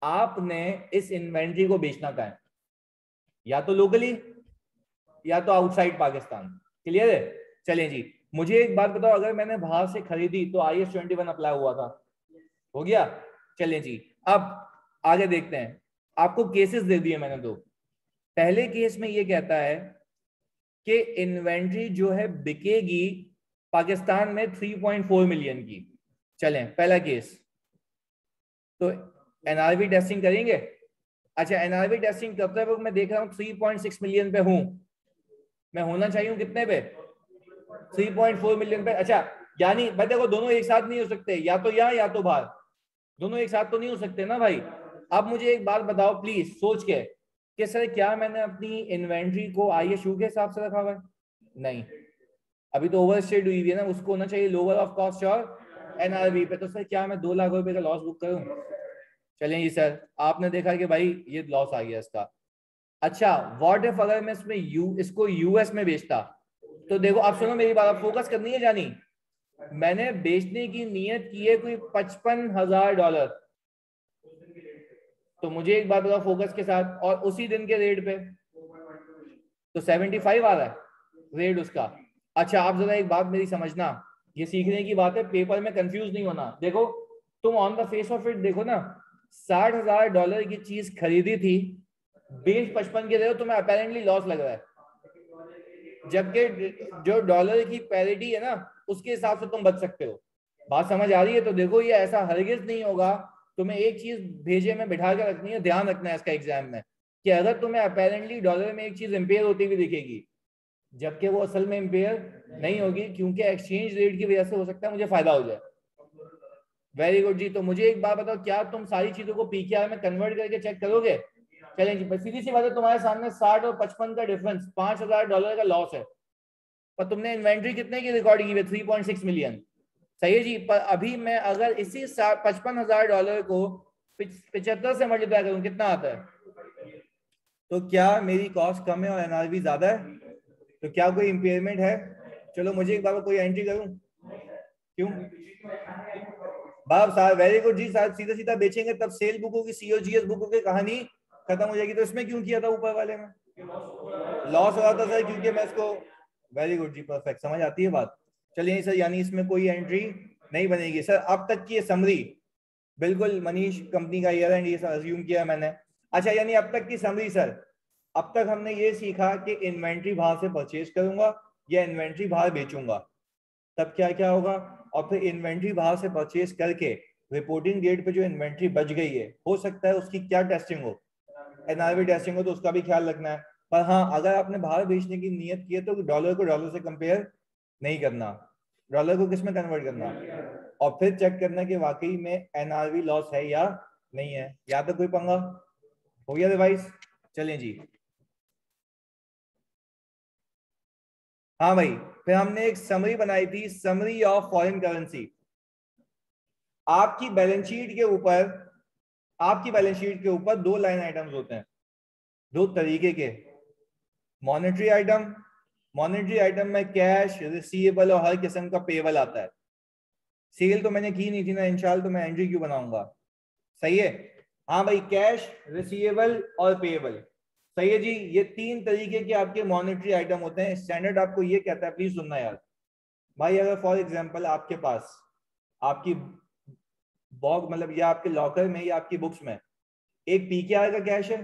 आपने इस इन्वेंट्री को बेचना कहाँ है, या तो लोकली या तो आउटसाइड पाकिस्तान। क्लियर है? चलें जी, मुझे एक बात बताओ, अगर मैंने बाहर से खरीदी तो IAS 21 अप्लाई हुआ था, हो गया? चलें जी, अब आगे देखते हैं। आपको केसेस दे दिए मैंने दो। पहले केस में ये कहता है कि इन्वेंट्री जो है बिकेगी पाकिस्तान में 3.4 मिलियन की। चलें, पहला केस, तो एनआरवी टेस्टिंग करेंगे। अच्छा, एनआरवी टेस्टिंग करते वक्त मैं देख रहा हूँ 3.6 मिलियन पे हूं, मैं होना चाहिए कितने पे? 3.4 मिलियन पे। अच्छा, यानी भाई देखो, दोनों एक साथ नहीं हो सकते, या तो यहाँ या तो बाहर, दोनों एक साथ तो नहीं हो सकते ना भाई। अब मुझे एक बात बताओ प्लीज सोच के, कि सर क्या मैंने अपनी इन्वेंट्री को ISU के हिसाब से रखा हुआ है? नहीं, अभी तो ओवरस्टेट हुई है ना, उसको होना चाहिए लोअर ऑफ कॉस्ट और एनआरवी पे। तो सर क्या मैं 2 लाख रुपए का लॉस बुक करूं? चलें जी सर, आपने देखा कि भाई ये लॉस आ गया इसका। अच्छा, व्हाट इफ अगर मैं इसको US में बेचता, तो देखो आप सुनो मेरी बात, आप फोकस करनी है जानी। मैंने बेचने की नीयत की है कोई $55,000, तो मुझे एक बात बताओ फोकस के साथ, और उसी दिन के रेट पे तो 75 आ रहा है रेट उसका। अच्छा, आप जरा एक बात मेरी समझना, ये सीखने की बात है, पेपर में कंफ्यूज नहीं होना। देखो तुम on the face of it देखो ना, $60,000 की चीज खरीदी थी, बेच 55 के रहे हो, तुम्हें अपेरेंटली लॉस लग रहा है, जबकि जो डॉलर की पैरिटी है ना उसके हिसाब से तुम बच सकते हो। बात समझ आ रही है? तो देखो ये ऐसा हरगिज नहीं होगा। तुम्हें एक चीज भेजे में बिठा के रखनी है, ध्यान रखना है इसका एग्जाम में, कि अगर तुम्हें अपेरेंटली डॉलर में एक चीज इंपेयर होती हुई दिखेगी, जबकि वो असल में इंपेयर नहीं होगी, क्योंकि एक्सचेंज रेट की वजह से हो सकता है मुझे फायदा हो जाए। वेरी गुड जी। तो मुझे एक बात बताओ, क्या तुम सारी चीजों को PKR में कन्वर्ट करके चेक करोगे? चलें जी, सीधी सी बात है, तुम्हारे सामने 60 और 55 का डिफरेंस, $5,000 का लॉस है, पर तुमने इन्वेंट्री कितने की रिकॉर्डिंग की? 3.6 मिलियन। सही है जी। पर अभी मैं अगर इसी $55,000 को 75 से मल्टीप्लाई करूं, कितना आता है? तो क्या मेरी कॉस्ट कम है और एनआरवी ज्यादा है? तो क्या कोई इंपेयरमेंट है? चलो मुझे एक बार कोई एंट्री करूं? क्यों बाप साहब? वेरी गुड जी साहब, सीधा सीधा बेचेंगे तब सेल बुकों की, COGS बुकों की कहानी खत्म हो जाएगी। तो इसमें क्यों किया था ऊपर वाले में? लॉस हो रहा था सर, क्योंकि मैं इसको, वेरी गुड जी, परफेक्ट, समझ आती है बात। चलिए सर, यानी इसमें कोई एंट्री नहीं बनेगी सर। अब तक की ये समरी, बिल्कुल मनीष कंपनी का ईयर एंड ये अज्यूम किया मैंने। अच्छा, यानी अब तक की समरी सर, अब तक हमने ये सीखा कि इन्वेंट्री बाहर से परचेज करूंगा या इन्वेंट्री बाहर बेचूंगा, तब क्या क्या होगा, और फिर इन्वेंट्री बाहर से परचेज करके रिपोर्टिंग डेट पे जो इन्वेंट्री बच गई है, हो सकता है उसकी क्या टेस्टिंग हो, एनआरवी टेस्टिंग हो, तो उसका भी ख्याल रखना है। पर हाँ, अगर आपने बाहर बेचने की नियत की है तो डॉलर को डॉलर से कंपेयर नहीं करना, डॉलर को किस में कन्वर्ट करना, और फिर चेक करना कि वाकई में एनआरवी लॉस है या नहीं है। या तो कोई पंगा हो गया रिवाइज। चलें जी। हाँ भाई, फिर हमने एक समरी बनाई थी, समरी ऑफ फॉरेन करेंसी। आपकी बैलेंस शीट के ऊपर, आपकी बैलेंस शीट के ऊपर दो लाइन आइटम्स होते हैं, दो तरीके के। मॉनेटरी आइटम, मॉनेटरी आइटम में कैश, रिसीवेबल और हर किस्म का पेबल आता है। सेल तो मैंने की नहीं थी ना, इंशाल्लाह तो मैं एंट्री क्यों बनाऊंगा। सही है। हाँ भाई, कैश, रिसीवेबल और पेबल। सही है जी। ये तीन तरीके के आपके मॉनेटरी आइटम होते हैं। स्टैंडर्ड आपको ये कहता है, प्लीज सुनना यार भाई, अगर फॉर एग्जांपल आपके पास आपकी बॉग मतलब या आपके लॉकर में या आपकी बुक्स में एक पीकेआर का कैश है,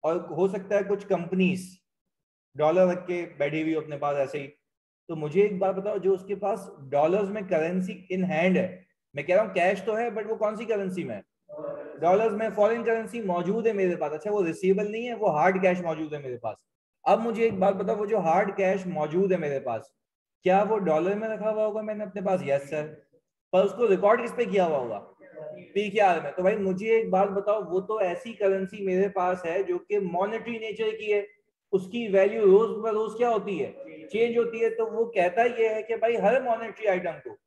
और हो सकता है कुछ कंपनीज डॉलर रख के बैठी हुई अपने पास ऐसे ही, तो मुझे एक बात बताओ, जो उसके पास डॉलर्स में करेंसी इन हैंड है, मैं कह रहा हूँ कैश तो है बट वो कौन सी करेंसी में, डॉलर्स में, फॉरेन करेंसी मौजूद है मेरे पास। अच्छा, वो रिसीवेबल नहीं है, वो हार्ड कैश मौजूद है मेरे पास। अब मुझे एक बात बताओ, वो जो हार्ड कैश मौजूद है मेरे पास, क्या वो डॉलर में रखा हुआ होगा मैंने अपने पास? Yes sir. पर उसको रिकॉर्ड किस पे किया हुआ होगा? पीकेआर में। तो भाई मुझे एक बात बताओ, वो तो ऐसी करेंसी मेरे पास है जो कि मॉनेटरी नेचर की है, उसकी वैल्यू रोज ब रोज क्या होती है, चेंज होती है। तो वो कहता ये है कि भाई हर मॉनेटरी आइटम को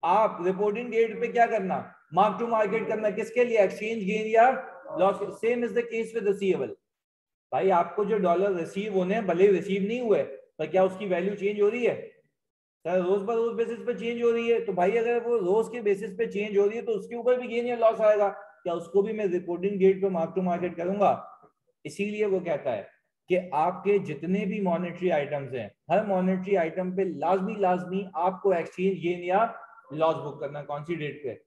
आप रिपोर्टिंग डेट पे क्या करना, मार्क टू मार्केट करना। किसके लिए? एक्सचेंज गेन या loss. Same is the case with receivable. भाई आपको जो डॉलर रिसीव होने हैं, भले रिसीव नहीं हुए, पर क्या उसकी वैल्यू चेंज हो रही है? सर रोज ब रोज बेसिस पे चेंज हो रही है। तो भाई अगर वो रोज के बेसिस पे चेंज हो रही है तो उसके ऊपर भी गेन या लॉस आएगा, क्या उसको भी मैं रिपोर्टिंग डेट पे मार्क टू मार्केट करूंगा? इसीलिए वो कहता है कि आपके जितने भी मॉनेटरी आइटम्स हैं, हर मॉनेटरी आइटम पे लाजमी लाजमी आपको एक्सचेंज गेन या लॉस बुक करना। कौन सी डेट पे?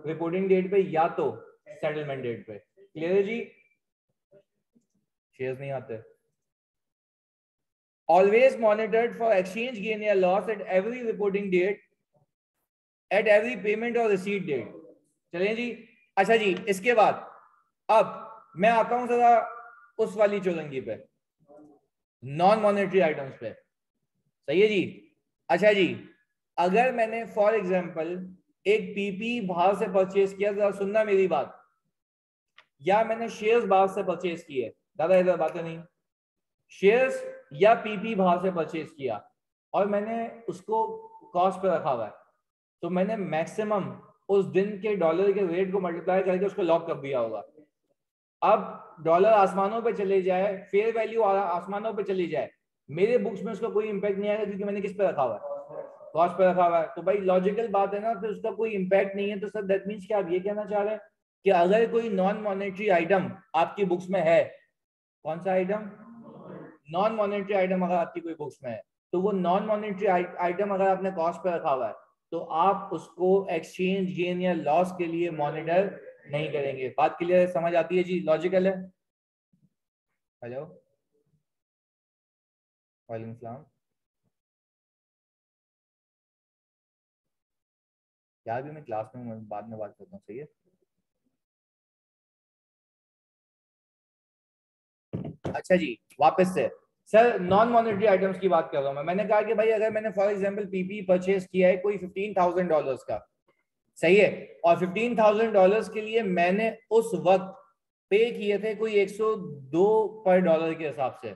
रिपोर्टिंग डेट पे या तो सेटलमेंट डेट पे। क्लियर है जी? शेयर्स नहीं आते। Always monitored for exchange gain or loss at every reporting date, at every payment or receipt date. चलें जी। अच्छा जी, इसके बाद अब मैं आता हूं जरा उस वाली चौरंगी पे, नॉन मॉनेटरी आइटम्स पे। सही है जी। अच्छा जी, अगर मैंने फॉर एग्जांपल एक पीपी बाहर से परचेज किया, जरा सुनना मेरी बात, या मैंने शेयर्स बाहर से परचेज किए, दादा इधर बातें नहीं, शेयर्स या पीपी बाहर से परचेज किया और मैंने उसको कॉस्ट पे रखा हुआ है, तो मैंने मैक्सिमम उस दिन के डॉलर के रेट को मल्टीप्लाई करके उसको लॉक कर दिया होगा। अब डॉलर आसमानों पे चले जाए, फेयर वैल्यू आसमानों पे चली जाए, मेरे बुक्स में उसका कोई इंपैक्ट नहीं आएगा, क्योंकि मैंने किस पे रखा हुआ है, कॉस्ट पे रखा हुआ है। तो भाई लॉजिकल बात है ना, तो उसका कोई इंपैक्ट नहीं है। तो सर दैट मीन्स कि आप ये कहना चाह रहे हैं कि अगर कोई नॉन मॉनेटरी आइटम आपकी बुक्स में है, कौन सा आइटम? नॉन मॉनेटरी आइटम अगर आपकी कोई बुक्स में है, तो वो नॉन मॉनेटरी आइटम अगर आपने कॉस्ट पे रखा हुआ है, तो आप उसको एक्सचेंज गेन या लॉस के लिए मॉनिटर नहीं करेंगे। बात क्लियर है? समझ आती है जी? लॉजिकल है? हेलो, वालेकुम सलाम। यार भी मैं क्लास में हूँ, बाद में बात करता हूँ। सही है। अच्छा जी, वापस से सर नॉन मॉनेटरी आइटम्स की बात कर रहा हूँ मैं। मैंने कहा कि भाई अगर मैंने फॉर एग्जांपल पीपी परचेज किया है कोई $15,000 का, सही है, और $15,000 के लिए मैंने उस वक्त पे किए थे कोई 102 पर डॉलर के हिसाब से,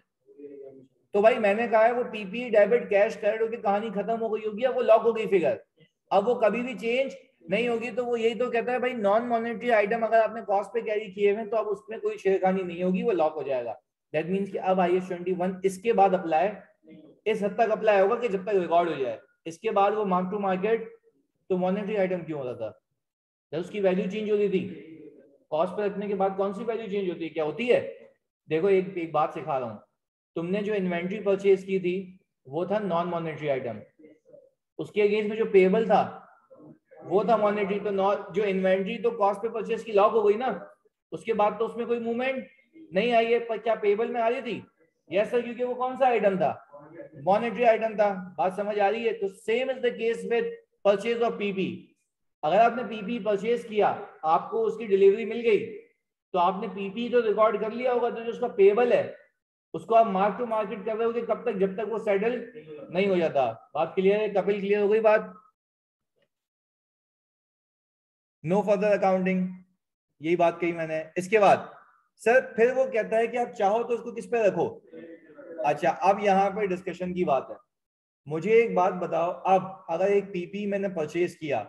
तो भाई मैंने कहा है वो पीपी डेबिट कैश क्रेडिट होगी, कहानी खत्म हो गई होगी, अब वो लॉक हो गई फिगर, अब वो कभी भी चेंज नहीं होगी। तो वो यही तो कहता है भाई नॉन मॉनेटरी आइटम अगर आपने कॉस्ट पे कैरी किए हुए तो अब उसमें कोई छेड़खानी नहीं होगी, वो लॉक हो जाएगा। दैट मीन्स कि अब IAS 21 इसके बाद अप्लाई, इस हद तक अप्लाई होगा कि जब तक रिकॉर्ड हो जाए, इसके बाद वो मार्क टू मार्केट। तो मॉनेटरी आइटम क्यों हो रहा था? जब उसकी वैल्यू चेंज होती थी, कॉस्ट पे रखने के बाद कौन सी वैल्यू चेंज होती है, क्या होती है? देखो एक बात सिखा रहा हूँ, तुमने जो इन्वेंट्री परचेज की थी वो था नॉन मॉनेटरी आइटम, उसके अगेंस्ट में जो पेबल था वो था मॉनेटरी। तो जो इन्वेंट्री तो कॉस्ट पे परचेज की लॉक हो गई ना, उसके बाद तो उसमें कोई मूवमेंट नहीं आई है। पर क्या पेबल में आ रही थी? यस सर, क्योंकि वो कौन सा आइटम था? मॉनेटरी आइटम था। बात समझ आ रही है? तो same is the case with purchase of PP. अगर आपने पीपी परचेज किया, आपको उसकी डिलीवरी मिल गई, तो आपने पीपी तो रिकॉर्ड कर लिया होगा, तो जो उसका पेबल है उसको आप मार्क टू मार्केट कर रहे होगे कब तक? जब तक वो सेटल नहीं हो जाता। बात क्लियर है कपिल? क्लियर हो गई बात? नो फर्दर अकाउंटिंग, यही बात कही मैंने। इसके बाद सर फिर वो कहता है कि आप चाहो तो उसको किस पे रखो। अच्छा, अब यहाँ पे डिस्कशन की बात है। मुझे एक बात बताओ, अब अगर एक पीपी मैंने परचेज किया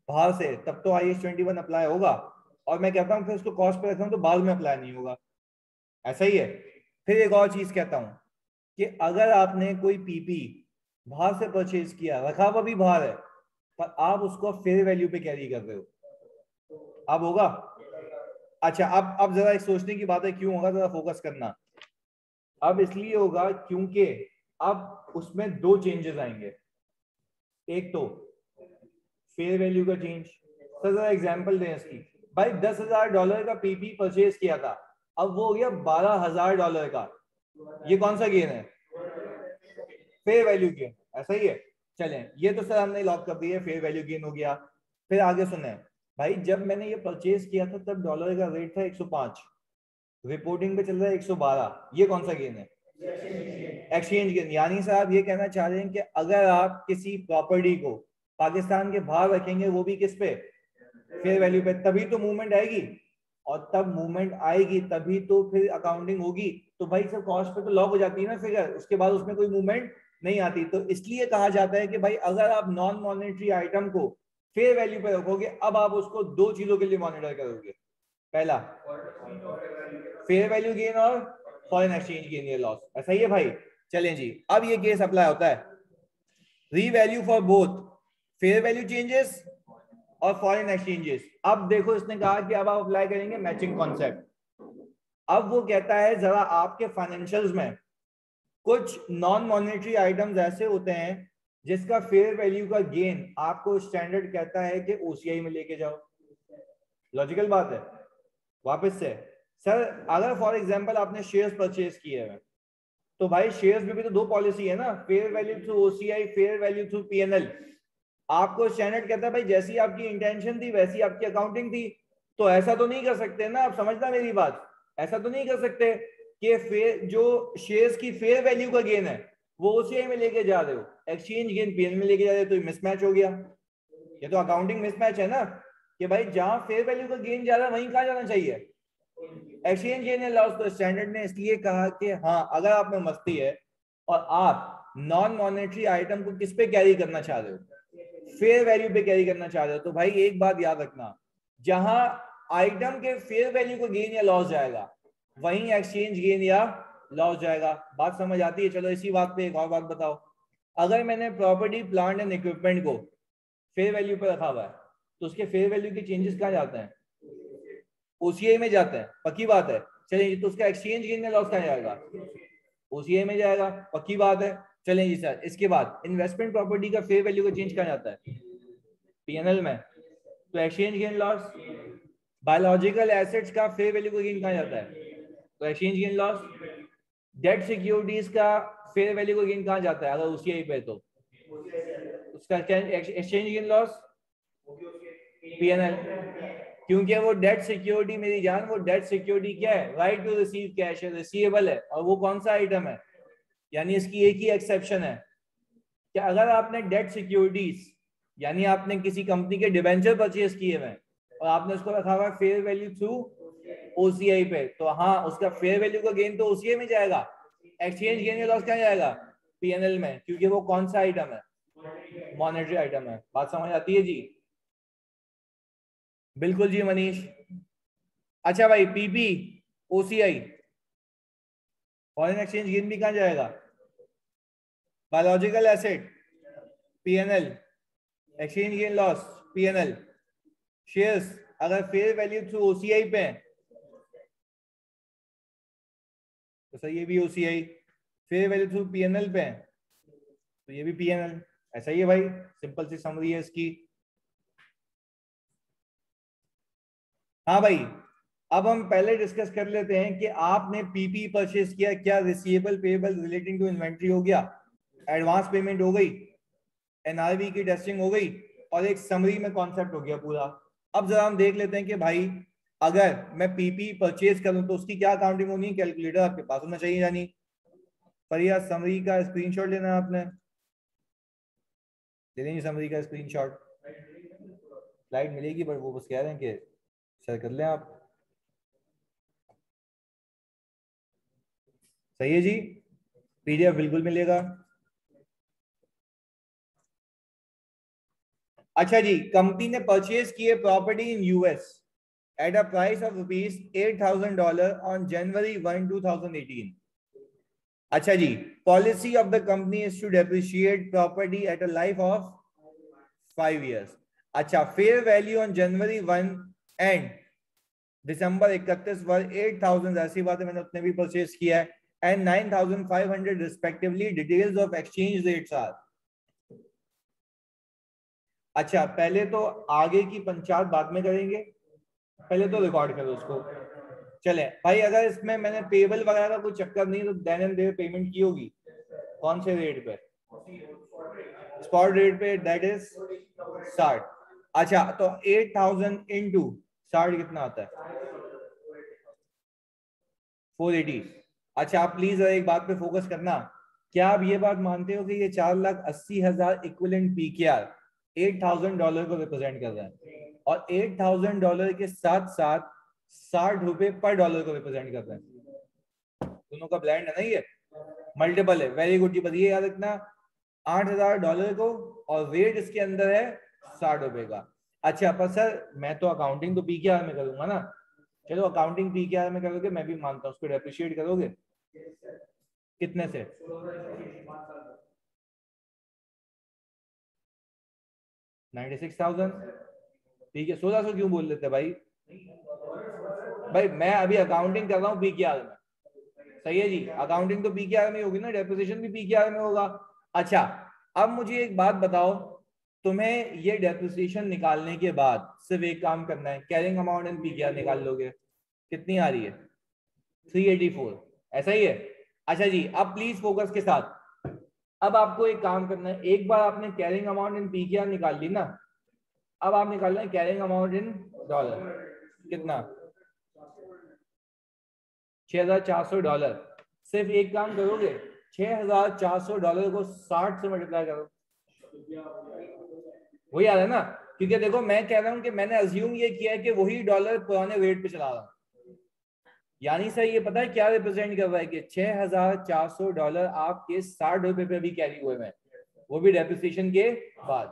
बाहर से, तब तो IAS 21 अप्लाई होगा, और मैं कहता हूँ फिर उसको कॉस्ट पे रखता हूँ तो बाद में अप्लाई नहीं होगा। ऐसा ही है। फिर एक और चीज कहता हूँ कि अगर आपने कोई पीपी बाहर से परचेज किया, रखा हुआ भी बाहर है, पर आप उसको फेयर वैल्यू पे कैरी कर रहे हो, अब होगा? अच्छा, अब जरा एक सोचने की बात है, क्यों होगा, जरा फोकस करना। अब इसलिए होगा क्योंकि अब उसमें दो चेंजेस आएंगे। एक तो फेयर वैल्यू का चेंज। सर जरा एग्जांपल दें इसकी। भाई $10,000 का पीपी परचेज किया था, अब वो हो गया $12,000 का। ये कौन सा गेन है? Fair value gain. ऐसा ही है। चलें, ये तो सर हमने लॉक कर दिया, फेयर वैल्यू गेन हो गया। फिर आगे सुने भाई, जब मैंने ये परचेज किया था तब डॉलर का रेट था 105, रिपोर्टिंग पे चल रहा है 112। ये कौन सा गेन है? Exchange gain. यानी सर आप ये कहना चाह रहे हैं कि अगर आप किसी प्रॉपर्टी को पाकिस्तान के बाहर रखेंगे, वो भी किस पे? फेयर वैल्यू पे, तभी तो मूवमेंट आएगी। और तब मूवमेंट आएगी तभी तो फिर अकाउंटिंग होगी। तो भाई सब कॉस्ट पे तो लॉक हो जाती है ना फिगर, उसके बाद उसमें कोई मूवमेंट नहीं आती। तो इसलिए कहा जाता है कि भाई अगर आप नॉन मॉनेटरी आइटम को फेयर वैल्यू पे रखोगे, अब आप उसको दो चीजों के लिए मॉनिटर करोगे। पहला फेयर वैल्यू गेन और फॉरेन एक्सचेंज गेन या लॉस। ऐसा ही है भाई। चलें जी, अब ये केस अप्लाई होता है revalue for both fair value changes और फॉरेन एक्सचेंजेस। अब देखो, इसने कहा कि अब आप अप्लाई करेंगे मैचिंग कॉन्सेप्ट। अब वो कहता है जरा आपके फाइनेंशियल्स में कुछ नॉन मॉनेटरी आइटम्स ऐसे होते हैं जिसका फेयर वैल्यू का गेन आपको स्टैंडर्ड कहता है कि OCI में लेके जाओ। लॉजिकल बात है। वापस से सर, अगर फॉर एग्जांपल आपने शेयर्स परचेज किए हैं, तो भाई शेयर्स में भी तो दो पॉलिसी है ना, fair value through OCI, fair value through PNL। आपको स्टैंडर्ड कहता है भाई जैसी आपकी इंटेंशन थी वैसी आपकी अकाउंटिंग थी। तो ऐसा तो नहीं कर सकते ना, आप समझना मेरी बात। ऐसा तो नहीं कर सकते कि फेयर जो शेयर्स की फेयर वैल्यू का गेन है वो OCI में लेके जा रहे हो, एक्सचेंज गेन PNL में लेके जा रहे हो, तो मिसमैच हो गया। ये तो अकाउंटिंग मिसमैच है ना, कि भाई जहां फेयर वैल्यू का गेन जा रहा है वहीं कहां जाना चाहिए? एक्सचेंज गेन या लॉस। तो स्टैंडर्ड ने इसलिए कहा कि हाँ, अगर आप में मस्ती है और आप नॉन मॉनेटरी आइटम को किस पे कैरी करना चाह रहे हो, फेयर वैल्यू पे कैरी करना चाह रहे हो, तो भाई एक बात याद रखना, जहां आइटम के फेयर वैल्यू को गेन या लॉस जाएगा, वहीं एक्सचेंज गेन या लॉस जाएगा। बात समझ आती है? चलो इसी बात पे एक और बात बताओ। अगर मैंने प्रॉपर्टी प्लांट एंड इक्विपमेंट को फेयर वैल्यू पे रखा हुआ है, तो उसके फेयर वैल्यू के चेंजेस कहाँ जाते हैं? OCI में जाते हैं, पक्की बात है। चलिए, तो उसका एक्सचेंज गेन या लॉस कहाँ जाएगा? OCI में जाएगा, पक्की बात है। चलें जी सर, इसके बाद इन्वेस्टमेंट प्रॉपर्टी का फेयर वैल्यू का चेंज कहाँ जाता है? PNL में। तो exchange gain loss. Biological assets का फेयर वैल्यू का गेन कहाँ जाता है? तो exchange gain loss. Debt securities का फेयर वैल्यू का गेन कहाँ जाता है अगर OCI पे? तो उसका एक्सचेंज गेन लॉस PNL। क्योंकि वो डेट सिक्योरिटी, मेरी जान, वो डेट सिक्योरिटी क्या है? राइट टू रिसीव कैश है, रिसीवेबल है, और वो कौन सा आइटम है? यानी इसकी एक ही एक्सेप्शन है कि अगर आपने डेट सिक्योरिटीज, यानी आपने किसी कंपनी के डिबेंचर परचेज किए हुए और आपने उसको रखा हुआ फेयर वैल्यू थ्रू OCI पे, तो हाँ, उसका फेयर वैल्यू का गेन तो OCI में जाएगा, एक्सचेंज गेन का लॉस क्या जाएगा? PNL में, क्योंकि वो कौन सा आइटम है? मॉनेटरी आइटम है। बात समझ आती है जी? बिल्कुल जी मनीष। अच्छा भाई, PP, OCI, foreign exchange gain भी कहाँ जाएगा? Biological asset PNL, exchange gain loss PNL। Shares अगर फेयर वैल्यू थ्रू OCI पे है तो सर ये भी OCI, fair value through PNL पे है तो ये भी PNL। ऐसा ही है भाई, सिंपल सी समरी है इसकी। हाँ भाई, अब हम पहले डिस्कस कर लेते हैं कि आपने पीपी परचेज किया, क्या receivable payable relating to inventory हो गया, एडवांस पेमेंट हो गई, एनआरवी की टेस्टिंग हो गई, और एक समरी में कॉन्सेप्ट हो गया पूरा। अब जरा हम देख लेते हैं कि भाई अगर मैं पीपी परचेज करूं तो उसकी क्या अकाउंटिंग होनी है। कैलकुलेटर आपके पास होना चाहिए यानी, पर यह समरी का स्क्रीनशॉट लेना है आपने, ले लेंगे समरी का स्क्रीनशॉट, स्लाइड मिलेगी, बट वो बस कह रहे हैं कि शेयर कर लें आप। सही है जी, पीडीएफ बिल्कुल मिलेगा। अच्छा जी, कंपनी ने परचेज किए property in US at a price of $8,000 on January 1, 2018। अच्छा जी, policy of the company is to depreciate property at a life of 5 years। अच्छा, fair value on January 1 and December 31 were 8,000, ऐसी बात है, मैंने उतने भी परचेज किया है, and 9,500 respectively. Details of exchange rates are. अच्छा, पहले तो आगे की पंचायत बाद में करेंगे, पहले तो रिकॉर्ड करो उसको। चले भाई, अगर इसमें मैंने पेबल वगैरह का कोई चक्कर नहीं, तो देन एंड देयर पेमेंट की होगी कौन से रेट पे, स्पॉट रेट पे, दैट इज 60। अच्छा, तो 8,000 इंटू 60 कितना आता है, 480। अच्छा, आप प्लीज एक बात पे फोकस करना, क्या आप ये बात मानते हो कि ये 4,80,000 इक्विवेलेंट पीकेआर $8,000 को रिप्रेजेंट कर रहा है, और $8,000 के साथ साथ 60 रुपए पर डॉलर को रिप्रेजेंट कर रहे हैं। दोनों का ब्लैंड है ना, ये मल्टीपल है। वेरी गुड जी, बताइए याद रखना, $8,000 को, और रेट इसके अंदर है 60 रुपए का। अच्छा, पर सर मैं तो अकाउंटिंग तो पीकेआर में करूंगा ना। चलो, अकाउंटिंग पीकेआर में करोगे, मैं भी मानता हूँ, उसको डेप्रिशिएट करोगे कितने से, 96,000। ठीक है, 1,600 क्यों बोल लेते भाई, भाई मैं अभी अकाउंटिंग कर रहा हूँ पीकेआर में। सही है जी, अकाउंटिंग तो पीकेआर में होगी ना, डेप्रिसिएशन भी पीकेआर में होगा। अच्छा, अब मुझे एक बात बताओ, तुम्हें ये डेप्रिसिएशन निकालने के बाद सिर्फ एक काम करना है, कैरिंग अमाउंट एंड पीकेआर निकाल लोगे, कितनी आ रही है, 384, ऐसा ही है। अच्छा जी, अब प्लीज फोकस के साथ, अब आपको एक काम करना है, एक बार आपने कैरिंग अमाउंट इन पीकेआर निकाल ली ना, अब आप निकालना है कैरिंग अमाउंट इन डॉलर, कितना, $6,400। सिर्फ एक काम करोगे, $6,400 को 60 से मल्टीप्लाई करो, वही आ रहा है ना। क्योंकि देखो, मैं कह रहा हूं कि मैंने अज्यूम ये किया है कि वही डॉलर पुराने रेट पे चला रहा हूं, यानी सर ये पता है क्या रिप्रेजेंट कर रहा है कि $6,400 आपके 60 रुपए पे भी कैरी हुए हैं, वो भी डेप्रिसिएशन के बाद।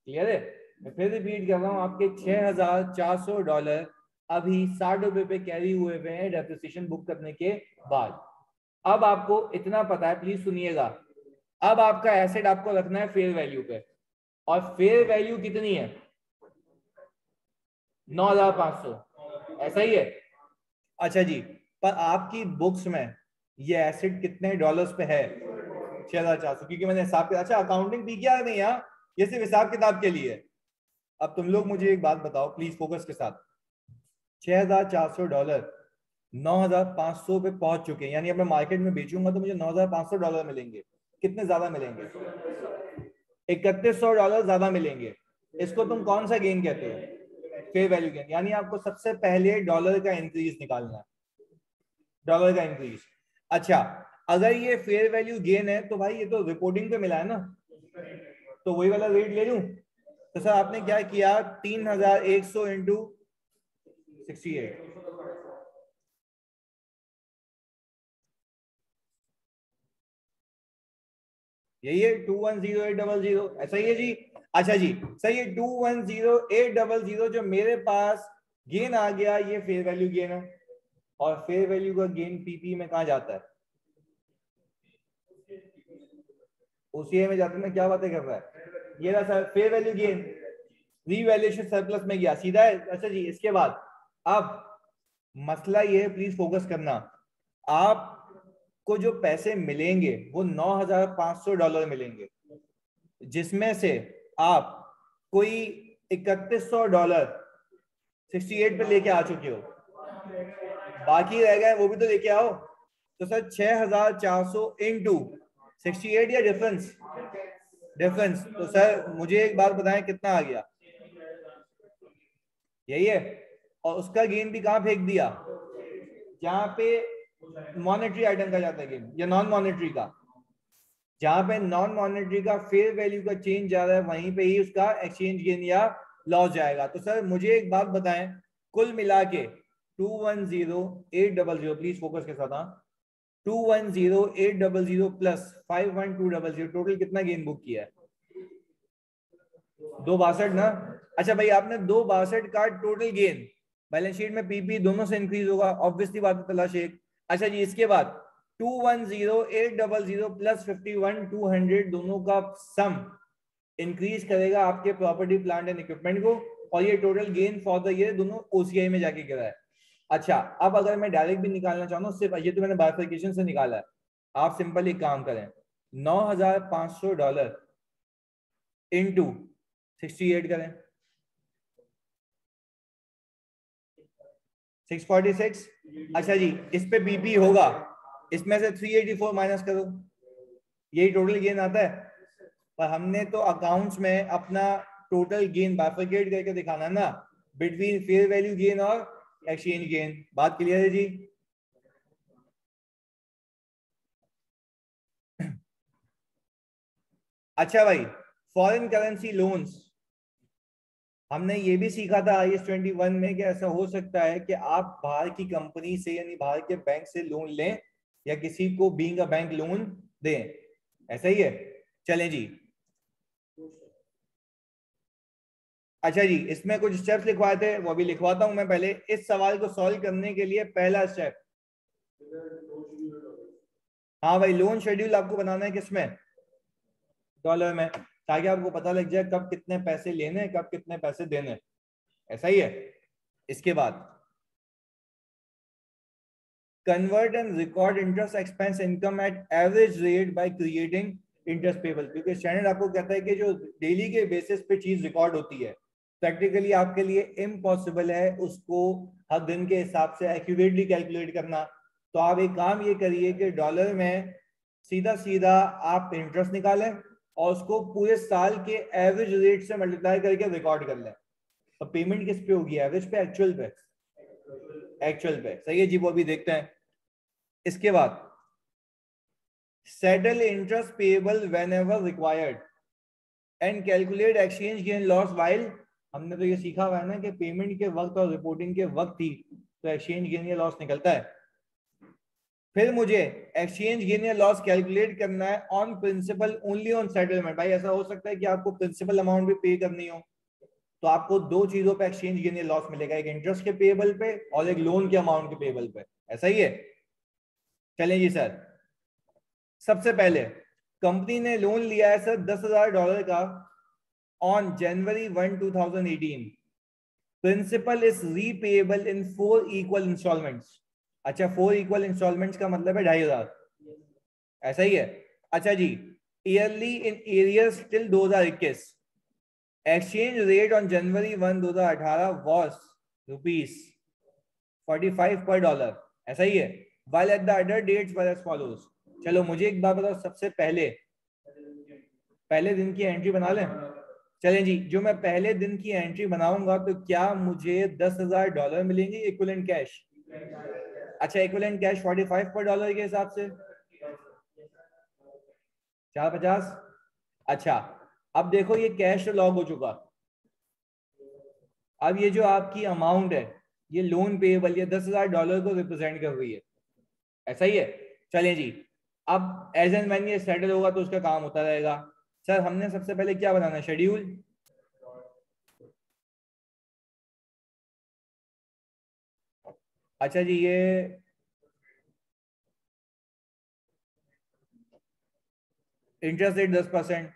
क्लियर है, मैं फिर रिपीट कर रहा हूँ, आपके $6,400 अभी 60 रुपए पे कैरी हुए हैं डेप्रिसिएशन बुक करने के बाद। अब आपको इतना पता है, प्लीज सुनिएगा, अब आपका एसेट आपको रखना है फेयर वैल्यू पे, और फेयर वैल्यू कितनी है, 9,500, ऐसा ही है। अच्छा जी, पर आपकी बुक्स में ये एसेट कितने डॉलर्स पे है, 6,400, क्योंकि मैंने हिसाब किया। अच्छा, अकाउंटिंग भी किया नहीं, यहाँ ये सिर्फ हिसाब किताब के लिए। अब तुम लोग मुझे एक बात बताओ प्लीज फोकस के साथ, $6,400 $9,500 पे पहुंच चुके हैं, यानी अब मैं मार्केट में बेचूंगा तो मुझे $9,500 मिलेंगे, कितने ज्यादा मिलेंगे, $3,100 ज्यादा मिलेंगे। इसको तुम कौन सा गेन कहते हो, फेयर वैल्यू गेन। यानी आपको सबसे पहले डॉलर का इंक्रीज निकालना है, डॉलर का इंक्रीज। अच्छा, अगर ये फेयर वैल्यू गेन है तो भाई ये तो रिपोर्टिंग पे मिला है ना, तो वही वाला रेट ले लूं। तो सर आपने क्या किया, 3,100 इंटू 68, यही है 210,800, ऐसा ही है जी। अच्छा जी, सही है, 210,800 जो मेरे पास गेन आ गया, ये फेयर वैल्यू गेन है, और फेयर वैल्यू का गेन पीपी में कहा जाता है, ओसीए में जाते हैं। क्या बातें कर रहा है, ये रहा sir fair value gain, revaluation surplus में गया सीधा है। अच्छा जी, इसके बाद अब मसला ये है, प्लीज फोकस करना, आपको जो पैसे मिलेंगे वो $9,500 मिलेंगे, जिसमें से आप कोई $3,100 68 पे लेके आ चुके हो, बाकी रह गए वो भी तो लेके आओ। तो सर 6400 इंटू 68 या डिफरेंस, डिफरेंस। तो सर मुझे एक बात बताएं कितना आ गया, यही है। और उसका गेन भी कहां फेंक दिया, जहां पे मॉनेटरी आइटम का जाता है गेन, या नॉन मॉनेटरी का, जहां पे नॉन मॉनेटरी का फेयर वैल्यू का चेंज जा रहा है वहीं पे ही उसका एक्सचेंज गेन या लॉस जाएगा। तो सर मुझे एक बात बताएं, कुल मिला के 210800, प्लीज फोकस के साथ, 210800 प्लस 51200, टोटल कितना गेन बुक किया है, 262 ना। अच्छा भाई आपने 262 का टोटल गेन, बैलेंस शीट में पीपी दोनों से इंक्रीज होगा, ऑब्वियसली बात है तलाश एक। अच्छा जी इसके बाद 210800 प्लस 51200 दोनों का सम इंक्रीज करेगा आपके प्रॉपर्टी प्लांट एंड इक्विपमेंट को, और ये total gain for the year दोनों ओसीआई में जाके गिरा है। अच्छा अब अगर मैं डायरेक्ट भी निकालना चाहूँ, सिर्फ ये तो मैंने बाइफर्केशन से निकाला है, आप सिंपल एक काम करें, $9500 इंटू 68 करें, 646। अच्छा जी इस पे बीपी होगा, इसमें से 384 माइनस करो, यही टोटल गेन आता है। पर हमने तो अकाउंट्स में अपना टोटल गेन बाइफरकेट करके दिखाना है ना, बिटवीन फेयर वैल्यू गेन और एक्सचेंज गेन। बात क्लियर है जी। अच्छा भाई फॉरेन करेंसी लोन्स, हमने ये भी सीखा था IAS 21 में कि ऐसा हो सकता है कि आप बाहर की कंपनी से यानी बाहर के बैंक से लोन लें या किसी को बीइंग अ बैंक लोन दें, ऐसा ही है। चलें जी। अच्छा जी इसमें कुछ स्टेप्स लिखवाए थे, वो भी लिखवाता हूं मैं। पहले इस सवाल को सॉल्व करने के लिए पहला स्टेप, हाँ भाई लोन शेड्यूल आपको बनाना है किसमें, डॉलर में, ताकि आपको पता लग जाए कब कितने पैसे लेने कब कितने पैसे देने, ऐसा ही है। इसके बाद convert and record interest expense income at average rate by creating interest payable, क्योंकि स्टैंडर्ड आपको कहता है कि जो डेली के बेसिस पे चीज रिकॉर्ड होती है प्रैक्टिकली आपके लिए इम्पॉसिबल है उसको हर दिन के हिसाब से एक्यूरेटली कैलकुलेट करना। तो आप एक काम ये करिए कि डॉलर में सीधा सीधा आप इंटरेस्ट निकालें और उसको पूरे साल के एवरेज रेट से मल्टीप्लाई करके रिकॉर्ड कर लें। तो पेमेंट किस पे होगी, एवरेज पे, एक्चुअल पे, एक्चुअल पे, सही है जी, वो भी देखते हैं। इसके बाद settle interest payable whenever required and calculate exchange gain loss while, हमने तो ये सीखा हुआ है ना कि पेमेंट के वक्त और रिपोर्टिंग के वक्त ही तो एक्सचेंज गेन या लॉस निकलता है। फिर मुझे एक्सचेंज गेन या लॉस कैलकुलेट करना है on principal only on settlement. भाई ऐसा हो सकता है कि आपको प्रिंसिपल अमाउंट भी पे करनी हो, तो आपको दो चीजों पे एक्सचेंज गेन या लॉस मिलेगा, एक इंटरेस्ट के पेएबल पे और एक लोन के अमाउंट के पेएबल पे, ऐसा ही है। चलें जी सर, सबसे पहले कंपनी ने लोन लिया है सर $10,000 का on January 1, 2018। Principal is repayable in 4 equal instalments. अच्छा 4 इक्वल इंस्टॉलमेंट्स का मतलब है 2,500, ऐसा ही है। अच्छा जी yearly in arrears till 2021। Exchange rate on January 1, 2018 was ₹45 per dollar, ऐसा ही है। While at the other dates were as follows। चलो मुझे एक बात बताओ, सबसे पहले दिन की एंट्री बना लें। चलें जी, जो मैं पहले दिन की एंट्री बनाऊंगा तो क्या मुझे $10,000 मिलेंगे इक्विवेलेंट कैश। अच्छा इक्विवेलेंट कैश 45 पर डॉलर के हिसाब से 450। अच्छा अब देखो ये कैश लॉग हो चुका, अब ये जो आपकी अमाउंट है ये लोन पेएबल ये $10,000 को रिप्रेजेंट कर रही है, ऐसा ही है। चलें जी अब एज एंड व्हेन ये सेटल होगा तो उसका काम होता रहेगा। सर हमने सबसे पहले क्या बनाना है, शेड्यूल। अच्छा जी ये इंटरेस्ट रेट 10%।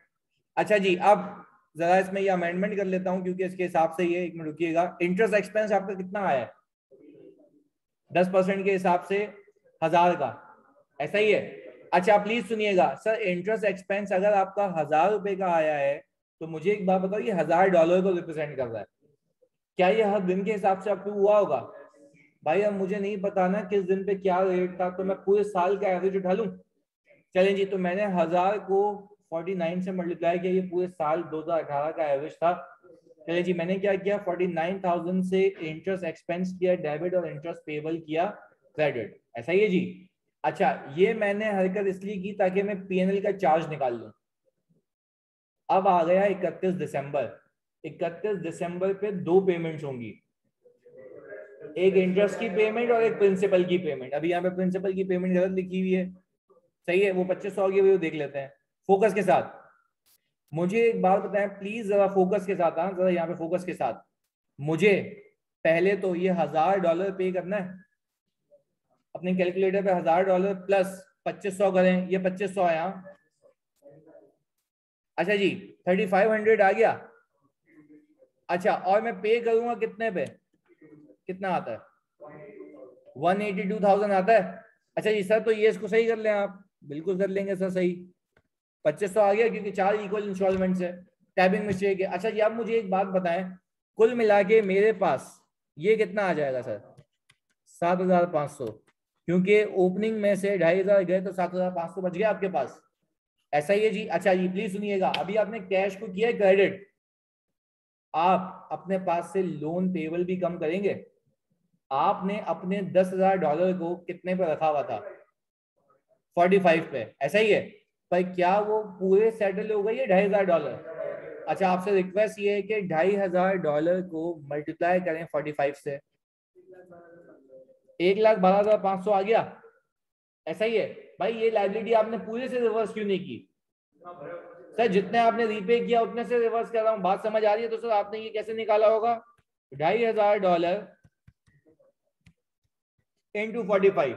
अच्छा जी अब जरा इसमें ये अमेंडमेंट कर लेता हूं क्योंकि इसके हिसाब से ये, एक मिनट रुकिएगा, इंटरेस्ट एक्सपेंस आपका कितना आया है 10% के हिसाब से 1,000 का, ऐसा ही है। अच्छा प्लीज सुनिएगा सर, इंटरेस्ट एक्सपेंस अगर आपका 1,000 रुपए का आया है तो मुझे एक बात बताओ ये $1,000 को रिप्रेजेंट कर रहा है, क्या ये हर दिन के हिसाब से अप्रूव हुआ होगा? भाई अब मुझे नहीं पता ना किस दिन पे क्या रेट था, तो मैं पूरे साल का एवरेज उठा लूं? चलें जी, तो मैंने 1000 को 49 से मल्टीप्लाई किया, ये पूरे साल 2018 का एवरेज था। चलिए जी, मैंने क्या किया, 49,000 से इंटरेस्ट एक्सपेंस किया डेबिट और इंटरेस्ट पेबल किया क्रेडिट। ऐसा ही है जी। अच्छा, ये मैंने हरकत इसलिए की ताकि मैं पीएनएल का चार्ज निकाल लूं। अब आ गया 31 दिसंबर। 31 दिसंबर पे दो पेमेंट्स होंगी, एक इंटरेस्ट की पेमेंट और एक प्रिंसिपल की पेमेंट। अभी यहाँ पे प्रिंसिपल की पेमेंट गलत लिखी हुई है, सही है, वो 2500 की, वो देख लेते हैं फोकस के साथ। मुझे एक बात बताएं प्लीज, जरा फोकस के साथ, हाँ जरा यहाँ पे फोकस के साथ। मुझे पहले तो ये $1000 पे करना है अपने कैलकुलेटर पे, $1000 प्लस 2500 करें, ये 2500 है यहाँ। अच्छा जी, 3500 आ गया। अच्छा, और मैं पे करूंगा कितने पे, कितना आता है? 182,000 आता है। अच्छा जी सर, तो ये इसको सही कर लें आप? बिल्कुल कर लेंगे सर सही, 2500 आ गया क्योंकि 4 इक्वल इंस्टॉलमेंट है, टाइपिंग मिस्टेक है। अच्छा जी, आप मुझे एक बात बताएं, कुल मिला के मेरे पास ये कितना आ जाएगा सर? 7,500, क्योंकि ओपनिंग में से 2,500 गए तो 7,500 बच गया आपके पास। ऐसा ही है जी। अच्छा जी प्लीज सुनिएगा, अभी आपने कैश को किया क्रेडिट, आप अपने पास से लोन पेबल भी कम करेंगे। आपने अपने $10,000 को कितने पे रखा हुआ था? 45 पे, ऐसा ही है। पर क्या वो पूरे सेटल हो गए ये $2,500? अच्छा, आपसे रिक्वेस्ट ये है कि $2,500 को मल्टीप्लाई करें 45 से, 1,12,500 आ गया। ऐसा ही है भाई, ये लाइबिलिटी आपने पूरे से रिवर्स क्यों नहीं की? सर जितने आपने रीपे किया उतने से रिवर्स कर रहा हूँ, बात समझ आ रही है? तो सर आपने ये कैसे निकाला होगा? $2,500 इंटू 45,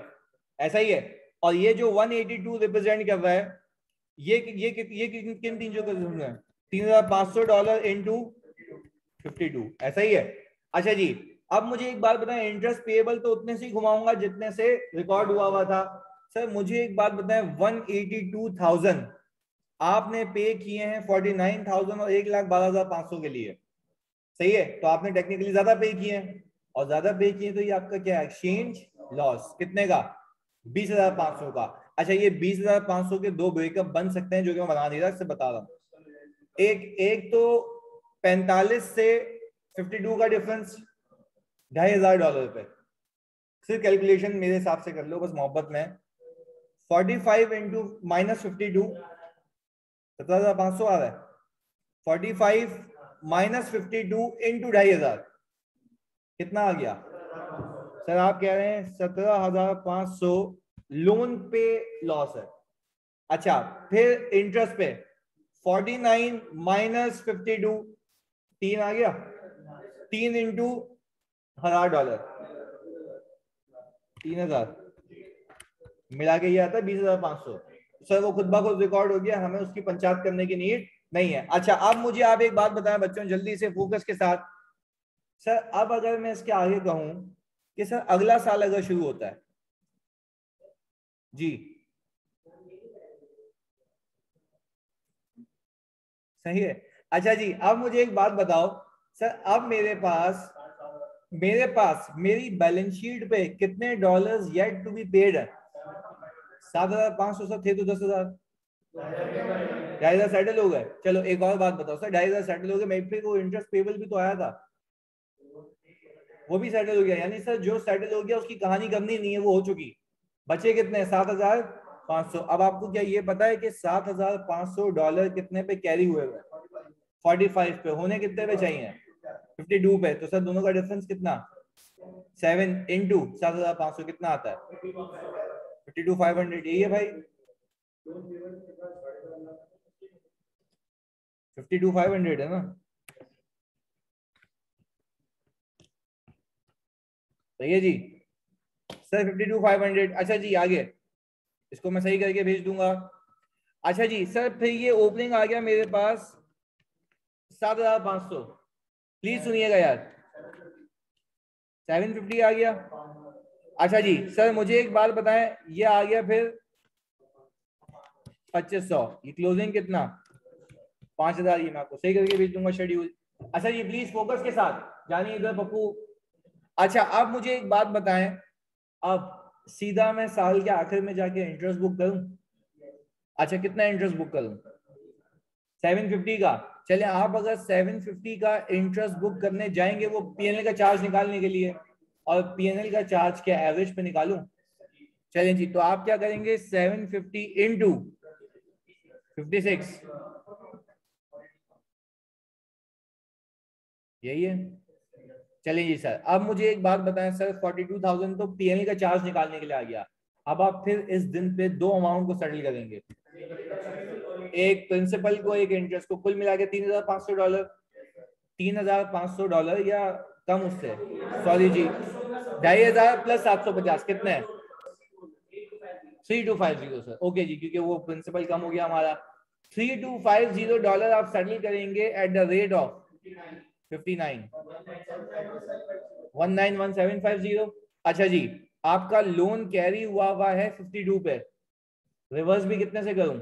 ऐसा ही है। और ये जो 182 रिप्रेजेंट कर रहा है, ये किन तीन जो $3,500 इंटू 52, ऐसा ही है। अच्छा जी, अब मुझे एक बात बताएं, इंटरेस्ट पेएबल तो उतने से ही घुमाऊंगा जितने से रिकॉर्ड हुआ था। सर मुझे एक बात बताएं, 182,000 आपने पे किए हैं 49,000 और 1,12,500 के लिए, सही है? तो आपने टेक्निकली ज्यादा पे किए हैं, और ज्यादा पे किए तो ये आपका क्या है? Exchange loss. कितने का? 20,500 का। अच्छा, ये 20,500 के दो ब्रेकअप बन सकते हैं जो कि मैं बना नहीं रहा, इससे बता रहा हूं। एक तो 45 से 52 का डिफरेंस, $2,500 पे। सिर्फ कैलकुलेशन मेरे हिसाब से कर लो बस मोहब्बत में। 45 इंटू माइनस 52, 17,500 आ रहा है। 45 माइनस 52 इंटू 2,500, कितना आ गया? सर आप कह रहे हैं 17,500 लोन पे लॉस है। अच्छा, फिर इंटरेस्ट पे 49 माइनस 52, 3 आ गया, 3 इंटू $1,000, 3,000 मिला के ये आता है 20,500। सर वो खुद ब खुद रिकॉर्ड हो गया, हमें उसकी पंचायत करने की नीड नहीं है। अच्छा, अब मुझे आप एक बात बताएं बच्चों जल्दी से फोकस के साथ। सर अब अगर मैं इसके आगे कहूं कि सर अगला साल अगर शुरू होता है जी, सही है। अच्छा जी, अब मुझे एक बात बताओ सर, अब मेरे पास मेरी बैलेंस शीट पे कितने dollars yet to be paid है? 7,500 सर, थे तो 10,000, 2,500 सेटल हो गए। चलो एक और बात बताओ सर, 2,500 सेटल हो गए, मेरे पे वो इंटरेस्ट पेबल भी तो आया था, वो भी सेटल हो गया। यानी सर जो सेटल हो गया उसकी कहानी करनी नहीं है, वो हो चुकी। बचे कितने? 7,500। अब आपको क्या ये पता है कि $7,500 कितने पे कैरी हुए हुए? 45 पे। होने कितने पे चाहिए? 52 पे। तो सर दोनों का डिफरेंस कितना? 7 इंटू 7,500 कितना आता है? 52,500। यही है भाई, 52,500 है ना? सही है जी सर, 52,500। अच्छा जी आगे, इसको मैं सही करके भेज दूंगा। अच्छा जी सर, फिर ये ओपनिंग आ गया मेरे पास 7,500। प्लीज सुनिएगा यार, 750 आ गया। अच्छा जी सर, मुझे एक बात बताएं, ये आ गया फिर 2,500, ये क्लोजिंग कितना? 5,000। ये मैं आपको सही करके भेज दूंगा शेड्यूल। अच्छा जी प्लीज फोकस के साथ जानिए इधर पप्पू। अच्छा अब मुझे एक बात बताएं, अब सीधा मैं साल के आखिर में जाके इंटरेस्ट बुक करूं? अच्छा कितना इंटरेस्ट बुक करूं? 750 का। चले आप अगर 750 का इंटरेस्ट बुक करने जाएंगे वो पीएनएल का चार्ज निकालने के लिए, और पीएनएल का चार्ज क्या एवरेज पे निकालूं? चलें जी, तो आप क्या करेंगे 750 इंटू 56, यही है। चलिए जी सर, अब मुझे एक बात बताएं सर, 42,000 तो पीएनएल का चार्ज निकालने के लिए आ गया। अब आप फिर इस दिन पे दो अमाउंट को सेटल करेंगे, एक प्रिंसिपल को एक इंटरेस्ट को, कुल मिला के $3,500। $3,500 या कम उससे, सॉरी जी 2,500 प्लस 750 कितने हैं? 3250 सर, ओके जी, क्योंकि वो प्रिंसिपल कम हो गया हमारा। $3250 आप सेटल करेंगे एट द रेट ऑफ 59 191750। अच्छा जी, आपका लोन कैरी हुआ है 52 पे, रिवर्स भी कितने से करूं?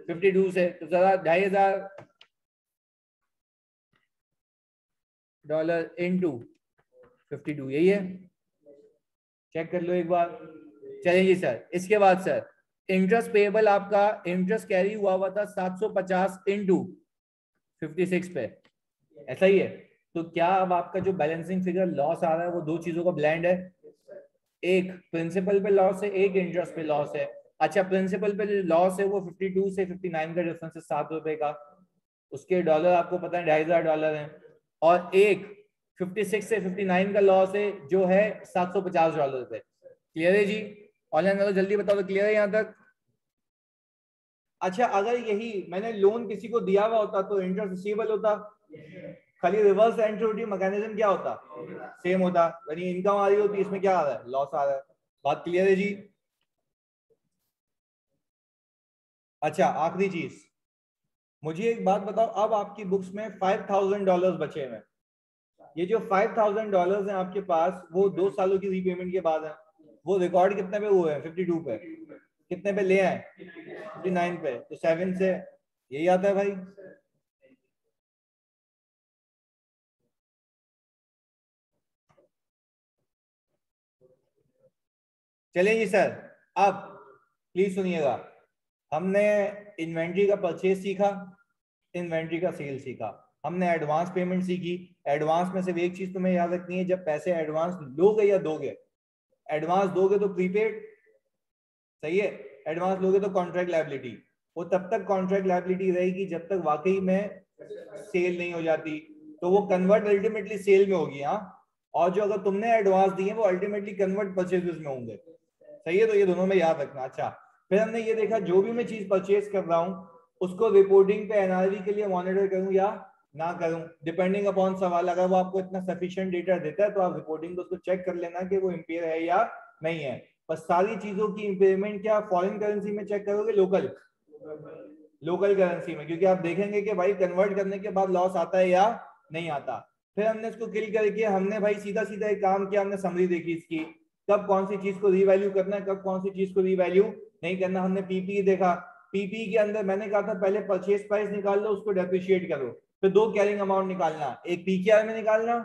52 से, तो जरा $2,500 इंटू 52, यही है, चेक कर लो एक बार। चलिए जी सर, इसके बाद सर इंटरेस्ट पेएबल आपका, इंटरेस्ट कैरी हुआ था 750 इंटू 56 पे, ऐसा ही है। तो क्या अब आपका जो बैलेंसिंग फिगर लॉस आ रहा है वो दो चीजों का ब्लेंड है, एक प्रिंसिपल पे लॉस है, एक इंटरेस्ट पे लॉस है। अच्छा प्रिंसिपल पे जो लॉस है वो 52 से 59 का डिफरेंस है, ₹7 का, उसके डॉलर आपको पता है $2,500 है। और एक 56 से 59 का लॉस है जो है $750 पे। क्लियर है जी? ऑनलाइन वालों जल्दी बताओ तो क्लियर है यहाँ तक? अच्छा अगर यही मैंने लोन किसी को दिया हुआ होता तो इंटरेस्ट रिसीवेबल होता, खाली रिवर्स एंट्री मैकेनिज्म क्या होता? सेम होता, यानी इनकम आ रही होती, इसमें क्या आ रहा है? लॉस आ रहा है। बात क्लियर है जी? अच्छा आखिरी चीज, मुझे एक बात बताओ, अब आपकी बुक्स में $5,000 बचे हुए हैं। ये जो $5,000 हैं आपके पास, वो 2 सालों की रीपेमेंट के बाद है। वो रिकॉर्ड कितने पे हुए हैं? 52 पे। कितने पे ले आए? 59 पे, तो 7 से यही आता है भाई। चलिए जी सर, अब प्लीज सुनिएगा, हमने इन्वेंट्री का परचेज सीखा, इन्वेंट्री का सेल सीखा, हमने एडवांस पेमेंट सीखी। एडवांस में सिर्फ एक चीज तुम्हें याद रखनी है, जब पैसे एडवांस लोगे या दोगे, एडवांस दोगे तो प्रीपेड, सही है, एडवांस लोगे तो कॉन्ट्रैक्ट लायबिलिटी, वो तब तक कॉन्ट्रैक्ट लायबिलिटी रहेगी जब तक वाकई में सेल नहीं हो जाती, तो वो कन्वर्ट अल्टीमेटली सेल में होगी। हाँ, और जो अगर तुमने एडवांस दिए वो अल्टीमेटली कन्वर्ट परचेजेस में होंगे, सही है, तो ये दोनों में याद रखना। अच्छा फिर हमने ये देखा जो भी मैं चीज परचेज कर रहा हूँ उसको रिपोर्टिंग पे एनआरवी के लिए मॉनिटर करूं या ना करूं, डिपेंडिंग अपॉन सवाल, अगर वो आपको इतना सफिशिएंट डेटा देता है तो आप रिपोर्टिंग को उसको चेक कर लेना कि वो इंपेयर है या नहीं है। पर सारी चीजों की इंपेयरमेंट क्या फॉरेन करेंसी में चेक करोगे, लोकल लोकल करेंसी में, क्योंकि आप देखेंगे कि भाई कन्वर्ट करने के बाद लॉस आता है या नहीं आता। फिर हमने इसको किल करके हमने भाई सीधा सीधा एक काम किया, हमने समरी देखी इसकी, कब कौन सी चीज को रीवैल्यू करना है, कब कौन सी चीज को रीवैल्यू नहीं करना। हमने पीपी देखा, पीपी के अंदर मैंने कहा था पहले परचेज प्राइस निकाल लो, उसको डेप्रिशिएट करो, फिर दो कैरिंग अमाउंट निकालना, एक पीकेआर में निकालना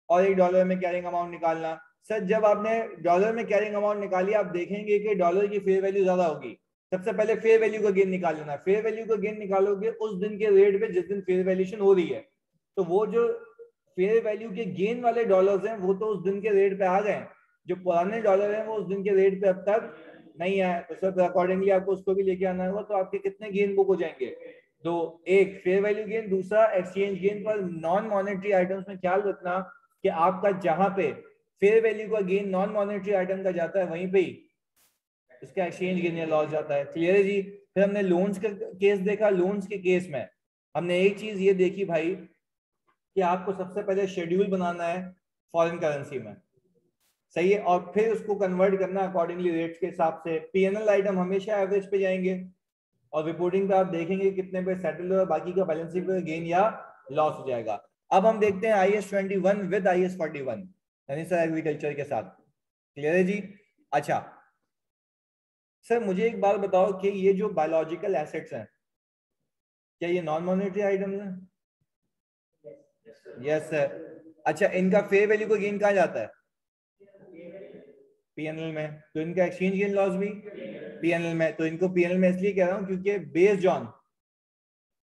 और एक डॉलर में कैरिंग अमाउंट निकालना। सर जब आपने डॉलर में कैरिंग अमाउंट निकाली, आप देखेंगे कि डॉलर की फेयर वैल्यू ज्यादा होगी। सबसे पहले फेयर वैल्यू का गेन निकाल लेना, फेयर वैल्यू का गेन निकालोगे उस दिन के रेट पे जिस दिन फेयर वैल्यूएशन हो रही है, तो वो जो फेयर वैल्यू के गेन वाले डॉलर्स हैं वो तो उस दिन के रेट पे आ गए, जो पुराने डॉलर हैं वो उस दिन के रेट पे अब तक नहीं आए, तो सर अकॉर्डिंगली आपको उसको भी लेके आना होगा। तो आपके कितने गेन बुक हो जाएंगे? दो, एक फेयर वैल्यू गेन, दूसरा एक्सचेंज गेन। पर नॉन मॉनेटरी आइटम्स में ख्याल रखना कि आपका जहां पे फेयर वैल्यू का गेन नॉन मॉनेटरी आइटम का जाता है वहीं पे ही इसका एक्सचेंज गेन या लॉस जाता है। क्लियर है जी? फिर हमने लोन्स का केस देखा, लोन्स के केस में हमने एक चीज ये देखी भाई कि आपको सबसे पहले शेड्यूल बनाना है फॉरेन करेंसी में, सही है, और फिर उसको कन्वर्ट करना अकॉर्डिंगली रेट्स के हिसाब से। पीएनएल आइटम हमेशा एवरेज पे जाएंगे और रिपोर्टिंग पे आप देखेंगे कितने पे सेटल हो, बाकी का बैलेंसिंग पे गेन या लॉस हो जाएगा। अब हम देखते हैं IS-21 विद IS-41 यानी सर एग्रीकल्चर के साथ। क्लियर है जी? अच्छा सर मुझे एक बात बताओ कि ये जो बायोलॉजिकल एसेट्स हैं क्या ये नॉन मॉनेटरी आइटम्स हैं? Yes sir. अच्छा, इनका फेयर वैल्यू को गेन कहा जाता है पीएनएल में, तो इनका एक्सचेंज गेन लॉस भी पीएनएल में। तो इनको पीएनएल में इसलिए कह रहा हूं क्योंकि बेस्ड ऑन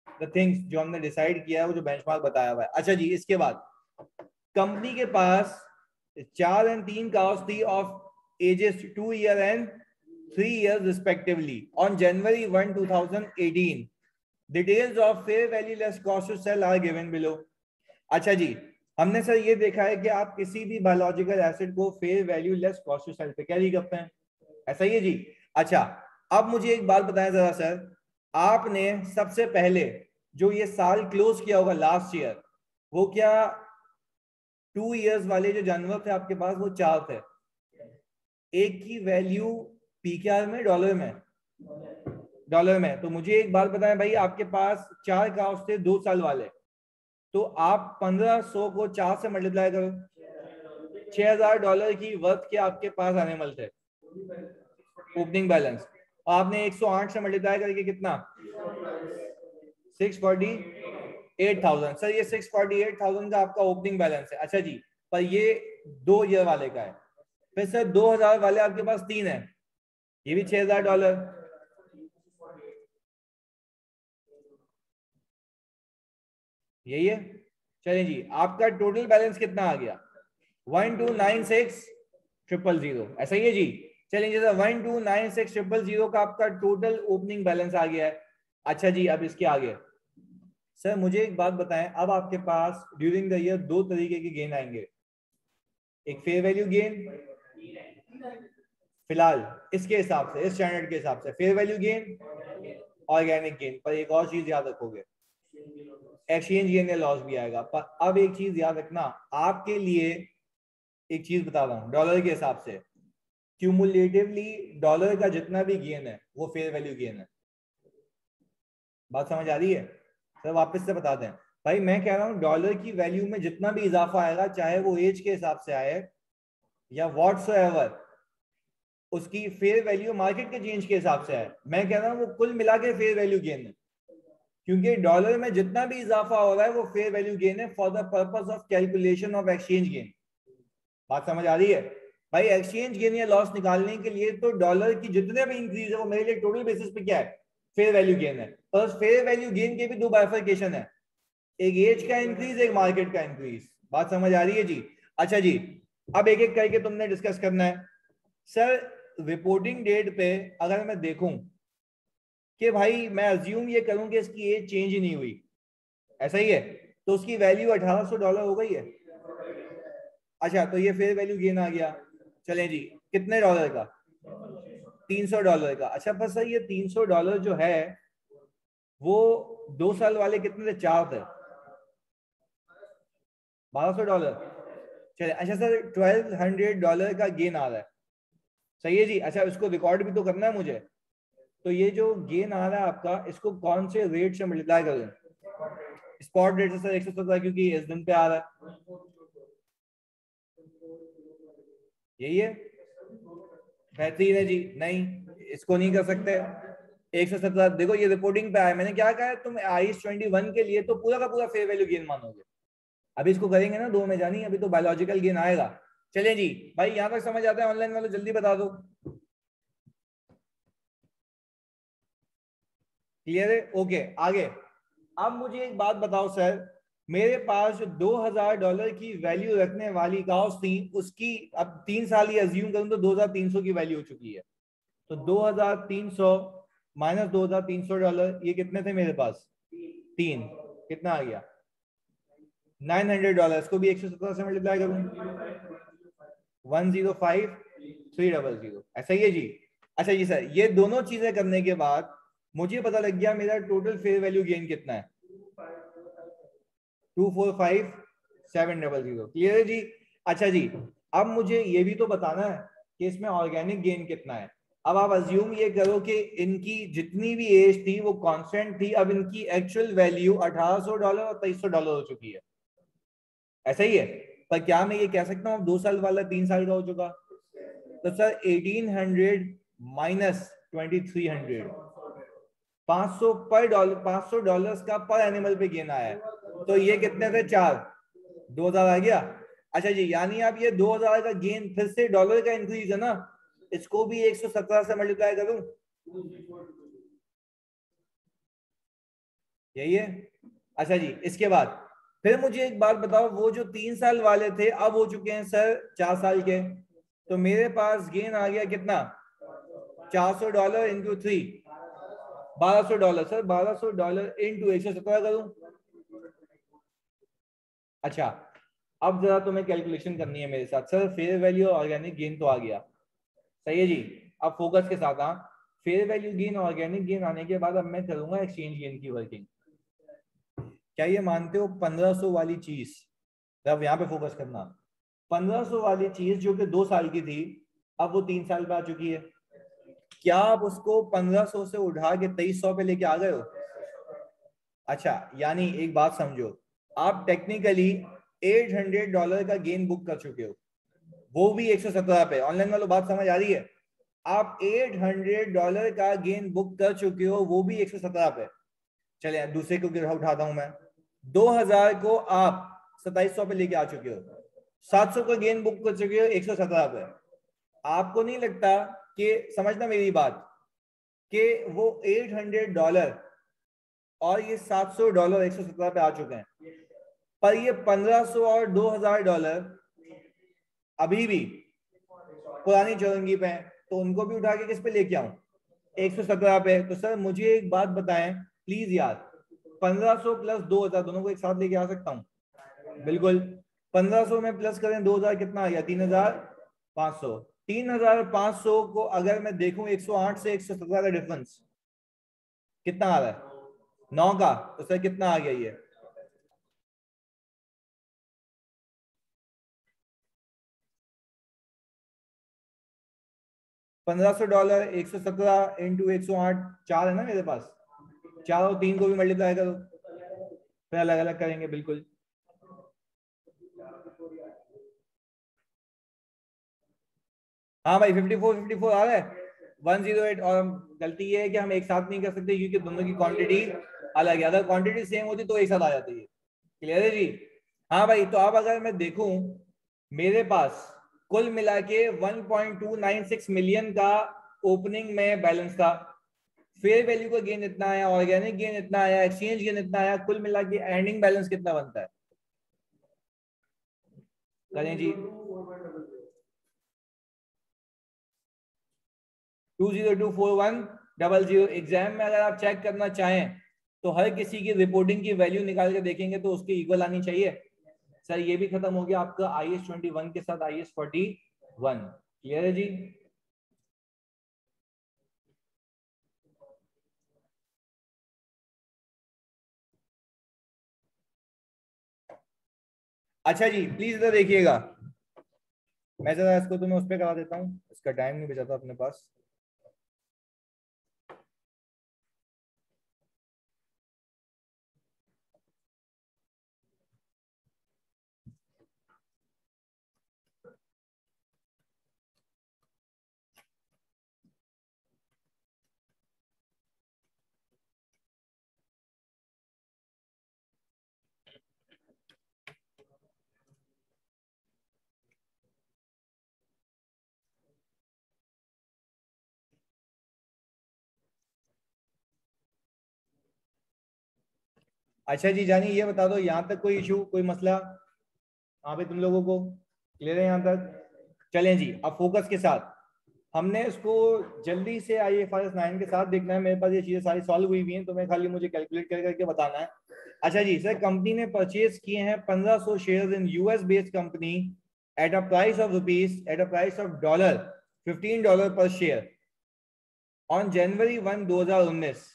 द थिंग्स जो हमने डिसाइड किया है, वो जो बेंचमार्क बताया हुआ है। अच्छा जी, इसके बाद कंपनी के पास 4 और 3 कार्स थी of ages 2 year and 3 years respectively on January 1, 2018. Details of fair value less cost to sell are given below. अच्छा जी, हमने सर ये देखा है कि आप किसी भी बायोलॉजिकल एसिड को fair value less cost to sell पे कैरी करते हैं, ऐसा ही है जी। अच्छा, अब मुझे एक बात बताएं जरा सर, आपने सबसे पहले जो ये साल क्लोज किया होगा लास्ट ईयर, वो क्या 2 years वाले जो जानवर थे आपके पास वो 4 थे, एक की वैल्यू पीकेआर में डॉलर में। तो मुझे एक बात बताएं भाई, आपके पास 4 काउस थे 2 साल वाले, तो आप 1500 को 4 से मल्टीप्लाई करो, $6000 की वर्थ के आपके पास एनिमल थे ओपनिंग बैलेंस। आपने 108 से मल्टीप्लाई करके कितना 648,000। सर ये 648,000 का आपका ओपनिंग बैलेंस है। अच्छा जी, पर ये 2 ईयर वाले का है। फिर सर 2000 वाले आपके पास 3 है, ये भी $6000। यही है। चलिए जी, आपका टोटल बैलेंस कितना आ गया 1296000, ऐसा ही है जी। चलिए जी, 1296000 का आपका टोटल ओपनिंग बैलेंस आ गया है। अच्छा जी, अब इसके आगे सर मुझे एक बात बताएं, अब आपके पास ड्यूरिंग द ईयर 2 तरीके के गेन आएंगे, एक फेयर वैल्यू गेन, फिलहाल इसके हिसाब से, इस स्टैंडर्ड के हिसाब से fair value gain, organic gain. पर एक और चीज याद रखोगे, एक्सचेंज गेन या लॉस भी आएगा। पर अब एक चीज याद रखना, आपके लिए एक चीज बता रहा हूं, डॉलर के हिसाब से क्यूमुलेटिवली डॉलर का जितना भी गेन है वो फेयर वैल्यू गेन है। बात समझ आ रही है? सर वापस से बता दें भाई, मैं कह रहा हूं डॉलर की वैल्यू में जितना भी इजाफा आएगा, चाहे वो एज के हिसाब से आए या व्हाटसोएवर, उसकी फेयर वैल्यू मार्केट के चेंज के हिसाब से है। मैं कह रहा हूं वो कुल मिला के फेयर वैल्यू गेन है, क्योंकि डॉलर में जितना भी इजाफा हो रहा है वो फेयर वैल्यू गेन है for the purpose of calculation of exchange gain. बात समझ आ रही है भाई? एक्सचेंज गेन या लॉस निकालने के लिए तो डॉलर की जितने भी इंक्रीज है वो मेरे लिए टोटल बेसिस पे क्या है, फेयर वैल्यू गेन है। और फेयर वैल्यू गेन के भी 2 बाइफरकेशन है, एक एज का इंक्रीज, एक मार्केट का इंक्रीज। बात समझ आ रही है जी? अच्छा जी, अब एक एक करके तुमने डिस्कस करना है। सर रिपोर्टिंग डेट पे अगर मैं देखूं कि भाई मैं अज्यूम ये करूं कि इसकी एज चेंज ही नहीं हुई, ऐसा ही है, तो उसकी वैल्यू $1800 हो गई है। अच्छा, तो ये फेयर वैल्यू गेन आ गया। चलें जी, कितने डॉलर का? $300 का। अच्छा, पर सर ये $300 जो है वो 2 साल वाले कितने थे? 4 थे, $1200। चले, अच्छा सर $1200 का गेन आ रहा है, सही है जी। अच्छा, इसको रिकॉर्ड भी तो करना है मुझे, तो ये जो गेन आ रहा है आपका, इसको कौन से रेट से मल्टीप्लाई करूं? स्पॉट रेट से सर 117, क्योंकि इस दिन पे आ रहा है, यही है। बेहतरीन है जी। नहीं, इसको नहीं कर सकते। 117 देखो, ये रिपोर्टिंग पे आया, मैंने क्या कहा है, तुम आईएस 21 के लिए तो पूरा का पूरा फेयर वैल्यू गेन मानोगे। अभी इसको करेंगे ना 2 में जानी, अभी तो बायोलॉजिकल गेन आएगा। चलिए जी भाई, यहां तक समझ आता है? ऑनलाइन वालों जल्दी बता दो, क्लियर है? ओके, आगे। अब मुझे एक बात बताओ सर, मेरे पास जो $2000 की वैल्यू रखने वाली काउस थी, उसकी अब 3 साल ही अज्यूम करूं तो 2300 की वैल्यू हो चुकी है। तो 2300 माइनस $2300, ये कितने थे मेरे पास? 3। कितना आ गया? $900। इसको भी 117 से मल्टीप्लाई करूं, 105,300, ऐसा ही है जी। अच्छा जी सर, ये दोनों चीजें करने के बाद मुझे पता लग गया मेरा टोटल फेयर वैल्यू गेन कितना है, 245,700। क्लियर है जी? अच्छा जी, अब मुझे ये भी तो बताना है कि इसमें ऑर्गेनिक गेन कितना है। अब आप अज्यूम ये करो कि इनकी जितनी भी एज थी वो कांस्टेंट थी, अब इनकी एक्चुअल वैल्यू $1800 और $2300 हो चुकी है, ऐसा ही है। पर क्या मैं ये कह सकता हूँ 2 साल वाला 3 साल का हो चुका? तो सर 1800 माइनस 2300, $500 का पर एनिमल पे गेन आया है। तो ये कितने थे 4, 2000 आ गया। अच्छा जी, यानी अब ये 2000 का गेन फिर से डॉलर का इंक्रीज है ना, इसको भी 117 से मल्टीप्लाई करूं, यही है। अच्छा जी, इसके बाद फिर मुझे एक बात बताओ, वो जो 3 साल वाले थे अब हो चुके हैं सर 4 साल के, तो मेरे पास गेन आ गया कितना, $400 इंटू 3, $1200 सर, $1200 इंटू 117 करूं। अच्छा, अब जरा तुम्हें कैलकुलेशन करनी है मेरे साथ सर, फेयर वैल्यू और ऑर्गेनिक गेन तो आ गया, सही है जी। अब फोकस के साथ, हाँ, fair value gain organic gain आने के बाद अब मैं करूंगा एक्सचेंज गेन की वर्किंग। क्या ये मानते हो 1500 वाली चीज, अब यहाँ पे फोकस करना, 1500 वाली चीज जो कि 2 साल की थी अब वो 3 साल पे आ चुकी है, क्या आप उसको 1500 से उठा के 2300 पे लेके आ गए हो? अच्छा, यानी एक बात समझो, आप टेक्निकली $800 का गेन बुक कर चुके हो, वो भी 117 पे। ऑनलाइन वालों बात समझ आ रही है? आप $800 का गेन बुक कर चुके हो, वो भी 117 पे। चले दूसरे को उठाता हूं मैं, 2000 को आप 2700 पे लेके आ चुके हो, 700 का गेन बुक कर चुके हो 117 पे। आपको नहीं लगता कि, समझना मेरी बात, कि वो $800 और ये $700 117 पे आ चुके हैं, पर ये 1500 और $2000 अभी भी पुरानी चौरंगी पे हैं, तो उनको भी उठा के किस पे लेके आऊं, 117 पे। तो सर मुझे एक बात बताएं प्लीज यार, 1500 प्लस 2000 दोनों को एक साथ लेके आ सकता हूं? बिल्कुल। 1500 में प्लस करें 2000 कितना आ गया, 3500। 3500 को अगर मैं देखूं 108 से 117 का डिफरेंस कितना आ रहा है, 9 का, तो सर कितना आ गया ये, $1500 117 इंटू 108, 4 है ना मेरे पास, 4 और 3 को भी मल्टीप्लाई करो, फिर अलग अलग करेंगे बिल्कुल। हाँ भाई 54 आ रहा है, 108। और गलती ये है कि हम एक साथ नहीं कर सकते क्योंकि दोनों की क्वांटिटी अलग है, अगर क्वांटिटी सेम होती तो एक साथ आ जाती है। क्लियर है जी? हाँ भाई, तो अब अगर मैं देखूं, मेरे पास कुल मिला के 1.296 मिलियन का ओपनिंग में बैलेंस था, फेयर वैल्यू का गेन इतना आया, ऑर्गेनिक गेन इतना आया, एक्सचेंज गेन इतना आया, कुल मिला के एंडिंग बैलेंस कितना बनता है, करें जी? 2024100। एग्जाम में अगर आप चेक करना चाहें तो हर किसी की रिपोर्टिंग की वैल्यू निकाल के देखेंगे तो उसके इक्वल आनी चाहिए। सर ये भी खत्म हो गया आपका IS-21 के साथ IS-41। क्लियर है जी? अच्छा जी, प्लीज इधर देखिएगा, मैं जरा इसको तुम्हें उस पर करा देता हूँ, इसका टाइम नहीं बचा था अपने पास। अच्छा जी जानी, ये बता दो यहाँ तक कोई इशू, कोई मसला? हाँ भाई, तुम लोगों को क्लियर है यहाँ तक? चलें जी, अब फोकस के साथ हमने इसको जल्दी से IFRS 9 के साथ देखना है। मेरे पास ये चीजें सारी सॉल्व हुई हैं, तो मैं खाली मुझे कैलकुलेट कर करके बताना है। अच्छा जी सर, कंपनी ने परचेज किए हैं 1500 share in US based company at a price of rupees, eight a price of $15 पर शेयर ऑन January 1, 2019।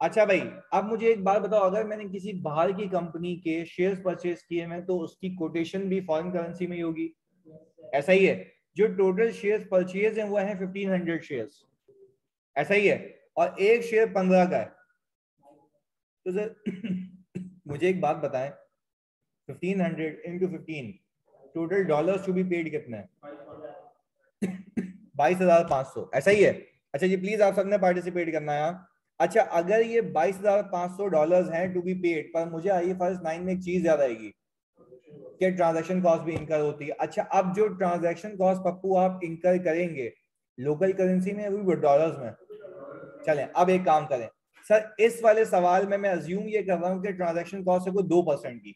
अच्छा भाई, अब मुझे एक बात बताओ, अगर मैंने किसी बाहर की कंपनी के शेयर्स परचेज किए हैं तो उसकी कोटेशन भी फॉरेन करेंसी में ही होगी, ऐसा ही है? जो टोटल शेयर्स परचेज हैं वो है 1500 शेयर्स, ऐसा ही है? और एक शेयर 15 का है, तो सर मुझे एक बात बताएं, 1500 into 15, total dollars to be paid कितना है? 22,500, ऐसा ही है? अच्छा जी, प्लीज आप सबने पार्टिसिपेट करना है। अच्छा, अगर ये $22,500 हैं टू बी पेड, पर मुझे IFRS 9 में एक चीज याद आएगी कि ट्रांजैक्शन कॉस्ट भी इंकर होती है। अच्छा, अब जो ट्रांजैक्शन कॉस्ट पप्पू आप इंकर करेंगे लोकल करेंसी में, वो डॉलर्स में। चलें, अब एक काम करें सर, इस वाले सवाल में मैं अज्यूम ये कर रहा हूं कि ट्रांजैक्शन कॉस्ट है कोई 2% की,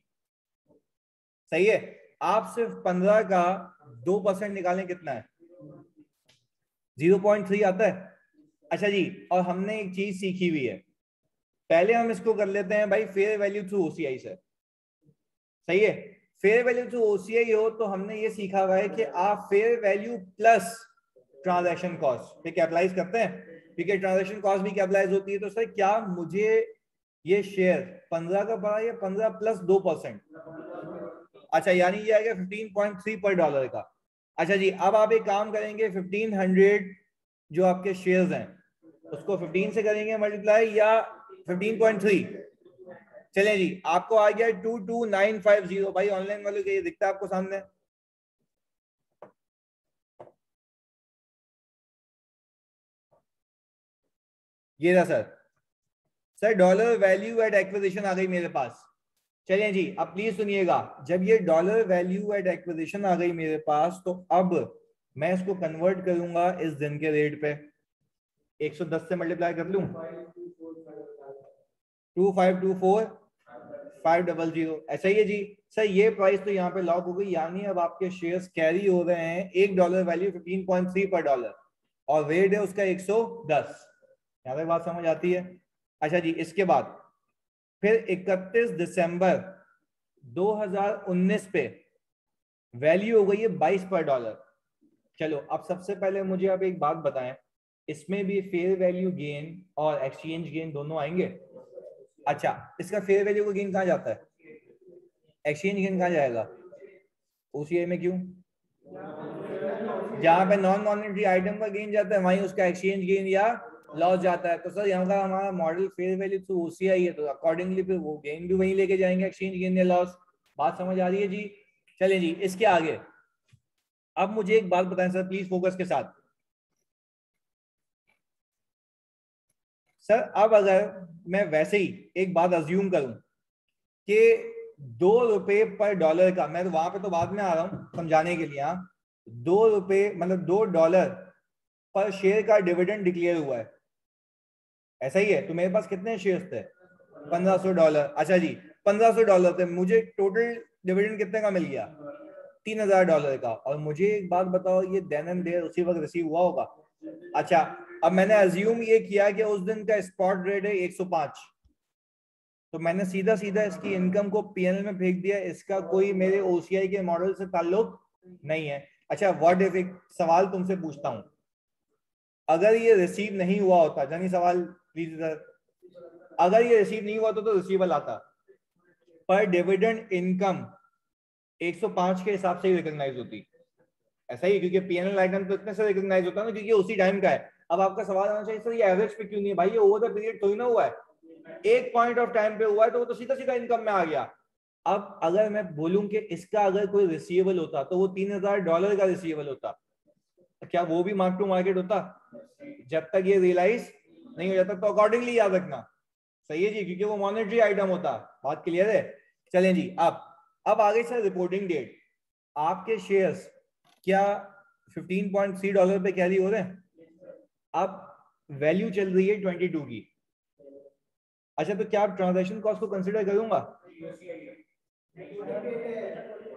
सही है। आप सिर्फ 15 का 2% निकालें, कितना है? 0.3 आता है। अच्छा जी, और हमने एक चीज सीखी हुई है, पहले हम इसको कर लेते हैं भाई फेयर वैल्यू थ्रू OCI से, सही है। फेयर वैल्यू थ्रू OCI हो तो हमने ये सीखा हुआ है कि आप fair value plus transaction cost पे कैपिटलाइज करते हैं, क्योंकि ट्रांजैक्शन कॉस्ट भी कैपिटलाइज होती है। तो सर क्या मुझे ये शेयर 15 का पड़ा या 15 प्लस 2%? अच्छा, यानी ये आएगा 15.3 पर डॉलर का। अच्छा जी, अब आप एक काम करेंगे, 1500 जो आपके शेयर्स हैं उसको 15 से करेंगे मल्टीप्लाई, या 15.3? चलें जी, आपको आ गया 22950। भाई ऑनलाइन वालों के ये दिखता है आपको सामने? ये रहा sir. Sir dollar value at acquisition आ गई मेरे पास। चलिए जी, अब प्लीज सुनिएगा, जब ये डॉलर वैल्यू एट एक्विजिशन आ गई मेरे पास, तो अब मैं इसको कन्वर्ट करूंगा इस दिन के रेट पे। 110 से मल्टीप्लाई कर लूं, 2524,500, ऐसा ही है जी। सर ये प्राइस तो यहाँ पे लॉक हो गई, यानी अब आपके शेयर्स कैरी हो रहे हैं $1 वैल्यू 15.3 पर डॉलर, और रेट है उसका 110। यहाँ तक बात समझ आती है? अच्छा जी, इसके बाद फिर 31 दिसंबर 2019 पे वैल्यू हो गई है 22 पर डॉलर। चलो, अब सबसे पहले मुझे आप एक बात बताएं, इसमें भी फेयर वैल्यू गेन और एक्सचेंज गेन दोनों आएंगे? अच्छा, इसका फेयर वैल्यू का गेन कहाँ जाता है, एक्सचेंज गेन कहाँ जाएगा? OCI में क्यों? जहां पे नॉन मॉनेटरी आइटम का गेन जाता है वहीं उसका एक्सचेंज गेन या लॉस जाता है। तो सर यहाँ का हमारा model fair value through OCI है, तो अकॉर्डिंगली फिर वो गेन भी वहीं लेके जाएंगे, एक्सचेंज गेन या लॉस। बात समझ आ रही है जी? चलिए जी, इसके आगे अब मुझे एक बात बताएं सर, प्लीज फोकस के साथ। सर अब अगर मैं वैसे ही एक बात अज्यूम करूं कि $2 पर डॉलर का, मैं तो वहां पे तो बाद में आ रहा हूं समझाने के लिए, हाँ, $2 मतलब $2 पर शेयर का डिविडेंड डिक्लेयर हुआ है, ऐसा ही है। तो मेरे पास कितने शेयर्स थे? $1,500। अच्छा जी, $1,500 थे, मुझे टोटल डिविडेंड कितने का मिल गया? $3,000 का। और मुझे एक बात बताओ, ये देन एंड देयर उसी वक्त रिसीव हुआ होगा? अच्छा, अब मैंने अज्यूम ये किया कि उस दिन का स्पॉट रेट है 105, तो मैंने सीधा सीधा इसकी इनकम को PNL में फेंक दिया, इसका कोई मेरे OCI के मॉडल से ताल्लुक नहीं है। अच्छा, व्हाट इफ, एक सवाल तुमसे पूछता हूं, अगर ये रिसीव नहीं हुआ होता, जानी सवाल प्लीज इधर, अगर ये रिसीव नहीं हुआ तो रिसीवल आता, पर डिविडेंड इनकम 105 के हिसाब से ही रिकॉग्नाइज होती, ऐसा ही, क्योंकि PNL आइटम तो इतने से रिकॉग्नाइज होता है ना, क्योंकि उसी टाइम का है। अब आपका सवाल आना चाहिए सर ये एवरेज पे क्यों नहीं है? भाई ये ओवर द पीरियड थोड़ी ना हुआ है, एक पॉइंट ऑफ टाइम पे हुआ है, तो वो तो सीधा सीधा इनकम में आ गया। अब अगर मैं बोलूं कि इसका अगर कोई रिसीवेबल होता तो वो $3,000 का रिसीवेबल होता, क्या वो भी मार्क टू मार्केट होता? जब तक ये रियलाइज नहीं हो जाता, तो अकॉर्डिंगली याद रखना, सही है जी, क्योंकि वो मॉनेटरी आइटम होता। बात क्लियर है? चलें जी, अब आ गई सर रिपोर्टिंग डेट। आपके शेयर्स क्या $15.3 पे कैरी हो रहे हैं? अब वैल्यू चल रही है 22 की। अच्छा, तो क्या आप ट्रांजैक्शन कॉस्ट को कंसिडर करूंगा?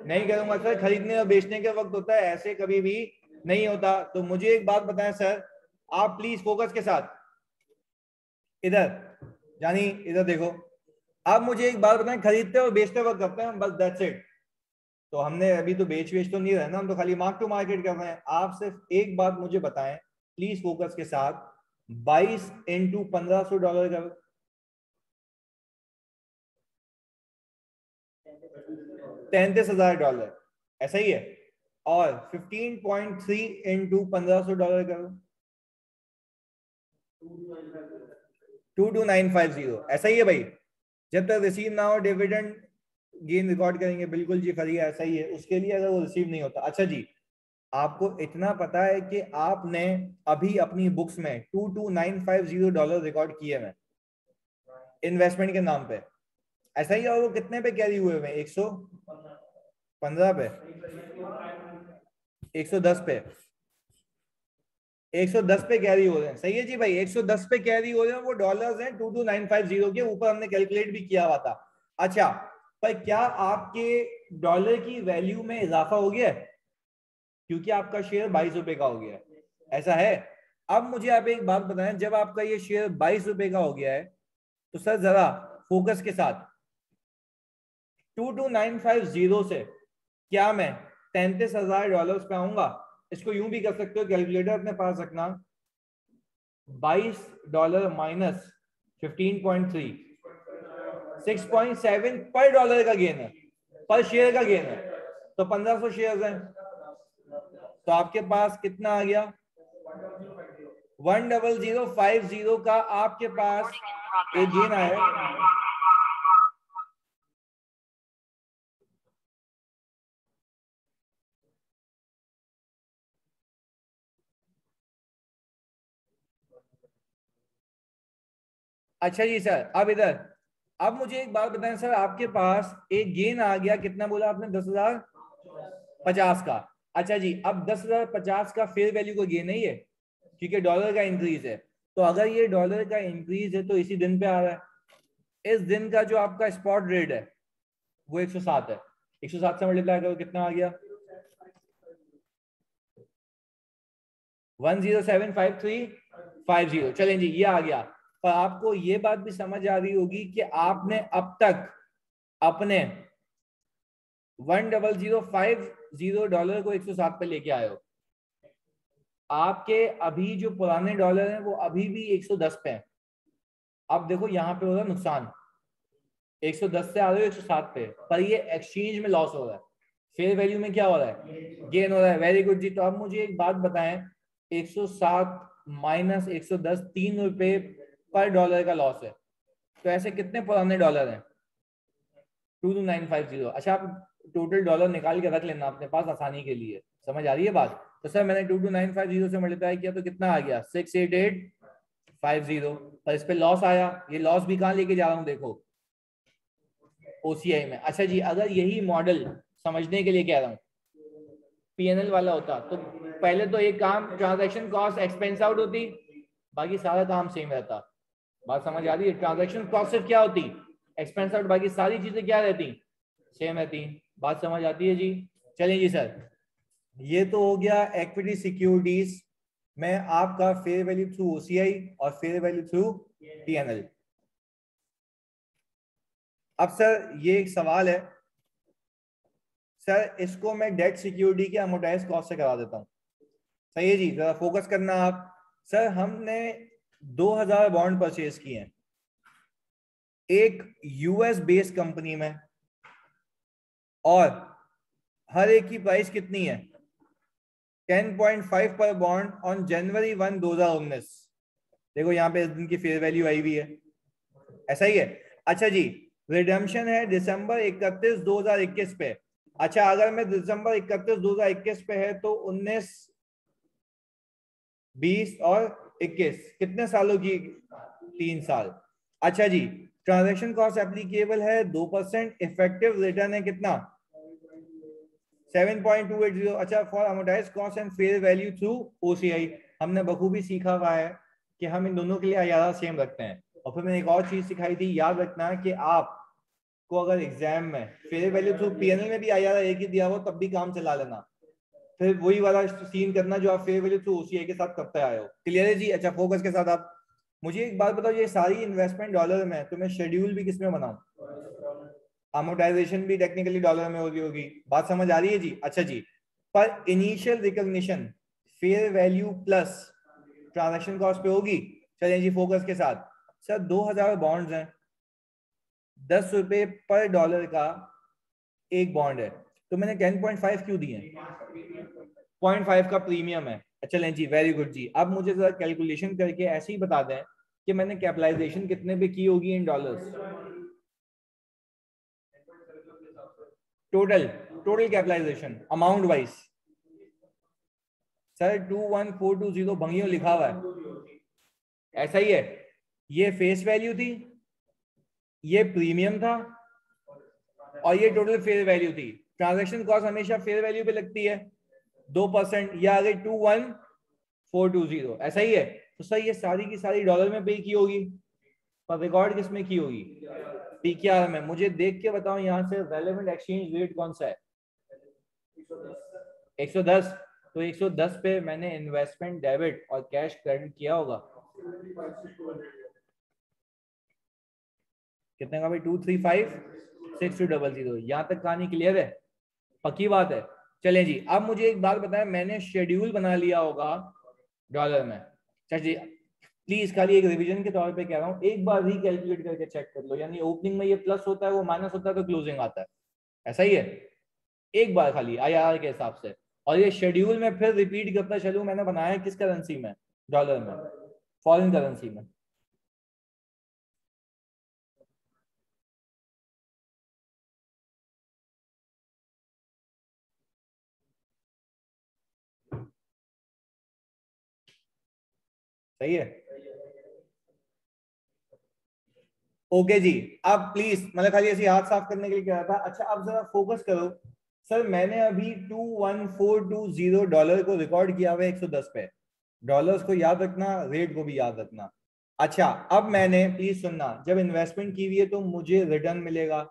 नहीं करूंगा सर, खरीदने और बेचने के वक्त होता है, ऐसे कभी भी नहीं होता। तो मुझे एक बात बताएं सर, आप प्लीज फोकस के साथ इधर, यानी इधर देखो, आप मुझे एक बात बताएं, खरीदते और बेचते वक्त करते हैं बस, दैट्स इट। तो हमने अभी तो बेच तो नहीं रहे ना, हम तो खाली मार्क टू मार्केट कर रहे हैं। आप सिर्फ एक बात मुझे बताएं प्लीज फोकस के साथ, 22 इंटू $1,500 का $33,000, ऐसा ही है। और 15.3 इंटू $1,500 करो, 22,950, ऐसा ही है भाई। जब तक रिसीव ना हो डिविडेंड गेन रिकॉर्ड करेंगे, बिल्कुल जी फरिया, ऐसा ही है। उसके लिए अगर वो रिसीव नहीं होता, अच्छा जी, आपको इतना पता है कि आपने अभी अपनी बुक्स में $22,950 रिकॉर्ड किए हैं इन्वेस्टमेंट के नाम पे, ऐसा ही। और वो कितने पे कैरी हुए हुए? 115 पे, 110 पे, 110 पे कैरी हो रहे हैं। सही है जी भाई, 110 पे कैरी हो रहे हैं, वो डॉलर्स हैं 22950 के ऊपर, हमने कैलकुलेट भी किया हुआ था। अच्छा, पर क्या आपके डॉलर की वैल्यू में इजाफा हो गया है? क्योंकि आपका शेयर 22 रुपए का हो गया है, ऐसा है। अब मुझे आप एक बात बताएं, जब आपका ये शेयर 22 रुपए का हो गया है, तो सर जरा फोकस के साथ 22950 से क्या मैं $33,000 पे आऊंगा? इसको यूं भी कर सकते हो, कैलकुलेटर अपने पास रखना, $22 माइनस 15.3, 6.7 पर डॉलर का गेन है, पर शेयर का गेन है। तो 1500 शेयर हैं, तो आपके पास कितना आ गया? 10050 का आपके पास एक गेन आया है। अच्छा जी सर, अब इधर, अब मुझे एक बात बताएं सर, आपके पास एक गेन आ गया, कितना बोला आपने? 10,050 का। अच्छा जी, अब 10,050 का फेयर वैल्यू का गेन है ये, क्योंकि डॉलर का इंक्रीज है। तो अगर ये डॉलर का इंक्रीज है तो इसी दिन पे आ रहा है। इस दिन का जो आपका स्पॉट रेट है वो 107 है। 107 से मल्टीप्लाई करो, कितना आ गया? 1075350। चलें जी, ये आ गया। पर आपको ये बात भी समझ आ रही होगी कि आपने अब तक अपने $10,050 को 107 पे लेके आए हो। आपके अभी जो पुराने डॉलर हैं वो अभी भी 110 पे हैं। अब देखो यहाँ पे हो रहा है नुकसान, 110 से आ रहे हो 107 पे, पर ये एक्सचेंज में लॉस हो रहा है। फेयर वैल्यू में क्या हो रहा है? गेन हो रहा है। वेरी गुड जी। तो अब मुझे एक बात बताएं, 107 माइनस 110, ₹3 पर डॉलर का लॉस है। तो ऐसे कितने पुराने डॉलर हैं? 22950। अच्छा, आप टोटल डॉलर निकाल के रख लेना अपने पास आसानी के लिए, समझ आ रही है बात? तो सर मैंने 22950 से मल्टीप्लाई किया तो कितना आ गया? 68850। पर इस पे लॉस आया, ये लॉस भी कहाँ लेके जा रहा हूँ देखो, ओसीआई में। अच्छा जी, अगर यही मॉडल समझने के लिए कह रहा हूँ पीएनएल वाला होता, तो पहले तो एक काम, ट्रांजैक्शन कॉस्ट एक्सपेंस आउट होती, बाकी सारा काम सेम रहता। बात समझ आ रही है? ट्रांजैक्शन कॉस्ट सिर्फ क्या होती? एक्सपेंस आउट, बाकी सारी चीजें क्या रहती? सेम रहती। बात समझ आती है जी? चलिए जी सर, ये तो हो गया इक्विटी सिक्योरिटीज में आपका फेयर वैल्यू थ्रू ओसीआई और फेयर वैल्यू थ्रू पीएनएल। अब सर ये एक सवाल है, सर इसको मैं डेट सिक्योरिटी के अमोर्टाइज कॉस्ट से करा देता हूँ। सही है जी, जरा फोकस करना आप। सर हमने 2000 बॉन्ड परचेज किए हैं एक यूएस बेस्ड कंपनी में, और हर एक की प्राइस कितनी है? 10.5 पर बॉन्ड ऑन January 1, 2019। देखो यहाँ पे इस दिन की फेयर वैल्यू आई हुई है, ऐसा ही है। अच्छा जी, रिडेम्पशन है December 31, 2021 पे। अच्छा, अगर मैं December 31, 2021 पे है तो 19, 20 और 21 कितने सालों की? 3 साल। अच्छा जी, ट्रांजैक्शन कॉस्ट एप्लीकेबल है 2%, इफेक्टिव रिटर्न है कितना? 7.280। अच्छा, for amortise cost and fair value through OCI, हमने बखूबी सीखा हुआ है कि हम इन दोनों के लिए आयादा सेम रखते हैं। और फिर मैंने एक और चीज सिखाई थी, याद रखना है कि आप को अगर एग्जाम में फेयर वैल्यू थ्रू पीएनएल में भी आयादा एक ही दिया हो तब भी काम चला लेना, फिर वही वाला सीन करना जो आप फेयर वैल्यू थ्रू ओसीआई के साथ करते आए हो। क्लियर है जी? अच्छा, फोकस के साथ आप मुझे एक बात बताओ, ये सारी इन्वेस्टमेंट डॉलर में है, तो मैं शेड्यूल भी किसमें बनाऊं? अमोर्टाइजेशन भी टेक्निकली डॉलर में होगी होगी। बात समझ आ रही है जी? अच्छा जी, पर initial recognition fair value plus transaction cost पे होगी। चलिए जी, फोकस के साथ। सर 2000 बॉन्ड्स हैं, ₹10 पर डॉलर का एक बॉन्ड है, तो मैंने 10.5 क्यों दिए? 0.5 का प्रीमियम है। अच्छा लें जी, वेरी गुड जी। अब मुझे जरा कैलकुलेशन करके ऐसे ही बता दें कि मैंने कैपिटलाइजेशन कितने पे की होगी in dollars? Total total capitalisation amount wise sir 21420 भंगियों लिखा हुआ है, ऐसा ही है। ये फेस वैल्यू थी, ये प्रीमियम था, और ये टोटल फेयर वैल्यू थी। ट्रांजैक्शन कॉस्ट हमेशा फेयर वैल्यू पे लगती है 2%, या आगे 21420, ऐसा ही है। तो सर ये सारी की सारी डॉलर में पे की होगी, पर रिकॉर्ड किस में की होगी? पीकेआर में। मुझे देख के बताओ यहाँ से रेलेवेंट एक्सचेंज रेट कौन सा है? 110। तो 110 पे मैंने इन्वेस्टमेंट डेबिट और कैश क्रेडिट किया होगा कितने का भाई? 2356200। यहाँ तक कहानी क्लियर है? पक्की बात है। चलें जी, अब मुझे एक बात बताएं, मैंने शेड्यूल बना लिया होगा डॉलर में। चल जी, प्लीज खाली एक रिवीजन के तौर पे कह रहा हूँ, एक बार ही कैलकुलेट करके चेक कर लो। यानी ओपनिंग में ये प्लस होता है, वो माइनस होता है, तो क्लोजिंग आता है, ऐसा ही है। एक बार खाली आईआरआर के हिसाब से। और ये शेड्यूल में फिर रिपीट करता चलूं, मैंने बनाया किस करेंसी में? डॉलर में, फॉरेन करेंसी में। सही है। ओके जी। अब प्लीज, मतलब खाली ऐसे हाथ साफ करने के लिए कह रहा था। अच्छा, अब जरा फोकस करो। सर मैंने अभी 21420 डॉलर को रिकॉर्ड किया हुआ है 110 पे। डॉलर्स को याद रखना, रेट को भी याद रखना। अच्छा, अब मैंने, प्लीज सुनना, जब इन्वेस्टमेंट की हुई है तो मुझे रिटर्न मिलेगा,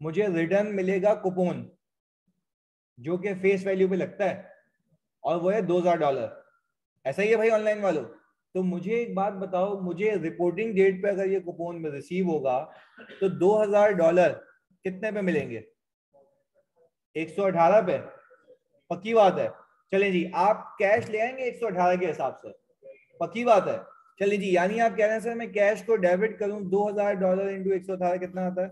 मुझे रिटर्न मिलेगा कूपन, जो कि फेस वैल्यू पे लगता है, और वो है $2000। ऐसा ही है भाई ऑनलाइन वालों। तो मुझे एक बात बताओ, मुझे रिपोर्टिंग डेट पे अगर ये कूपन में रिसीव होगा तो $2000 कितने पे मिलेंगे? 118 पे। पक्की बात है? चलें जी, आप कैश ले आएंगे 118 के हिसाब से? पक्की बात है? चलिए जी, यानी आप कह रहे हैं सर मैं कैश को डेबिट करूं, $2000 इंटू 118 कितना आता है?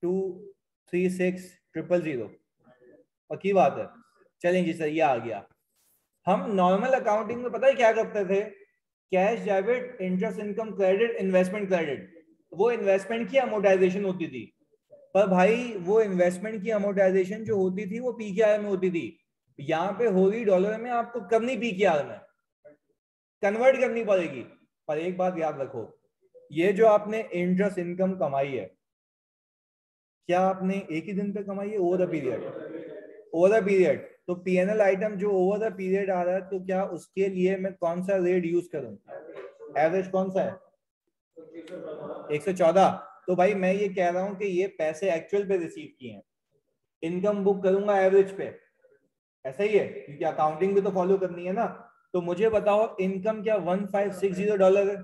236,000। पक्की बात है? चलें जी सर, ये आ गया। हम नॉर्मल अकाउंटिंग में पता है क्या करते थे? Cash debit, interest income credit, investment credit, वो इन्वेस्टमेंट की अमोर्टाइजेशन होती थी। पर भाई वो इन्वेस्टमेंट की अमोर्टाइजेशन जो होती थी वो पीकेआर में होती थी। यहाँ पे हो रही डॉलर में, आपको करनी पीकेआर में, कन्वर्ट करनी पड़ेगी। पर एक बात याद रखो, ये जो आपने इंटरेस्ट इनकम कमाई है, क्या आपने एक ही दिन पे कमाई है? Over the period? Over the period. तो पीएनएल आइटम जो ओवर द पीरियड आ रहा है, तो क्या उसके लिए मैं कौन सा रेट यूज करूं? एवरेज कौन सा है? 114। तो भाई मैं ये कह रहा हूं कि ये पैसे एक्चुअल पे रिसीव किए हैं, इनकम बुक करूंगा एवरेज पे। ऐसा ही है, क्योंकि अकाउंटिंग भी तो फॉलो करनी है ना। तो मुझे बताओ, इनकम क्या $1560 है?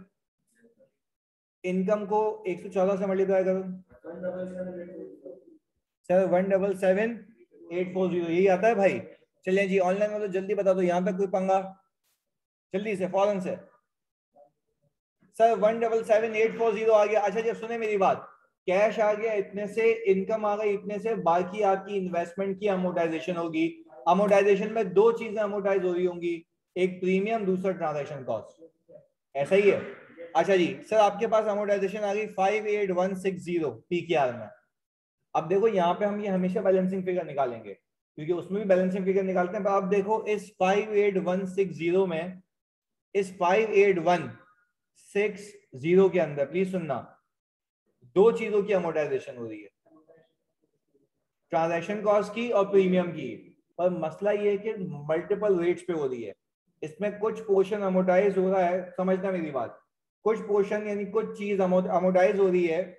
इनकम को 114 से मल्टीप्लाई करो सर, 177,840, यही आता है भाई। चलिए जी, ऑनलाइन वालों जल्दी बता दो, यहां तक कोई पंगा? जल्दी से, फौरन से। सर 177,840 आ गया। अच्छा जी, सुने मेरी बात, कैश आ गया इतने से, इनकम आ गई इतने से, बाकी आपकी इन्वेस्टमेंट की अमोर्टाइजेशन होगी। अमोर्टाइजेशन में दो चीजें अमोर्टाइज हो रही होंगी, एक प्रीमियम, दूसरा ट्रांजैक्शन कॉस्ट। ऐसा ही है? अच्छा जी सर, आपके पास अमोर्टाइजेशन आ गई 58160 पीकेआर में। अब देखो यहाँ पे हम ये हमेशा बैलेंसिंग फिगर निकालेंगे, क्योंकि उसमें भी बैलेंसिंग फिगर निकालते हैं। अब देखो इस 58160 में, इस 58160 के अंदर प्लीज सुनना, दो चीजों की अमोर्टाइजेशन हो रही है, ट्रांजैक्शन कॉस्ट की और प्रीमियम की। पर मसला ये है कि मल्टीपल रेट्स पे हो रही है। इसमें कुछ पोर्शन अमोर्टाइज हो रहा है, समझना मेरी बात, कुछ पोर्शन यानी कुछ चीज अमोर्टाइज हो रही है।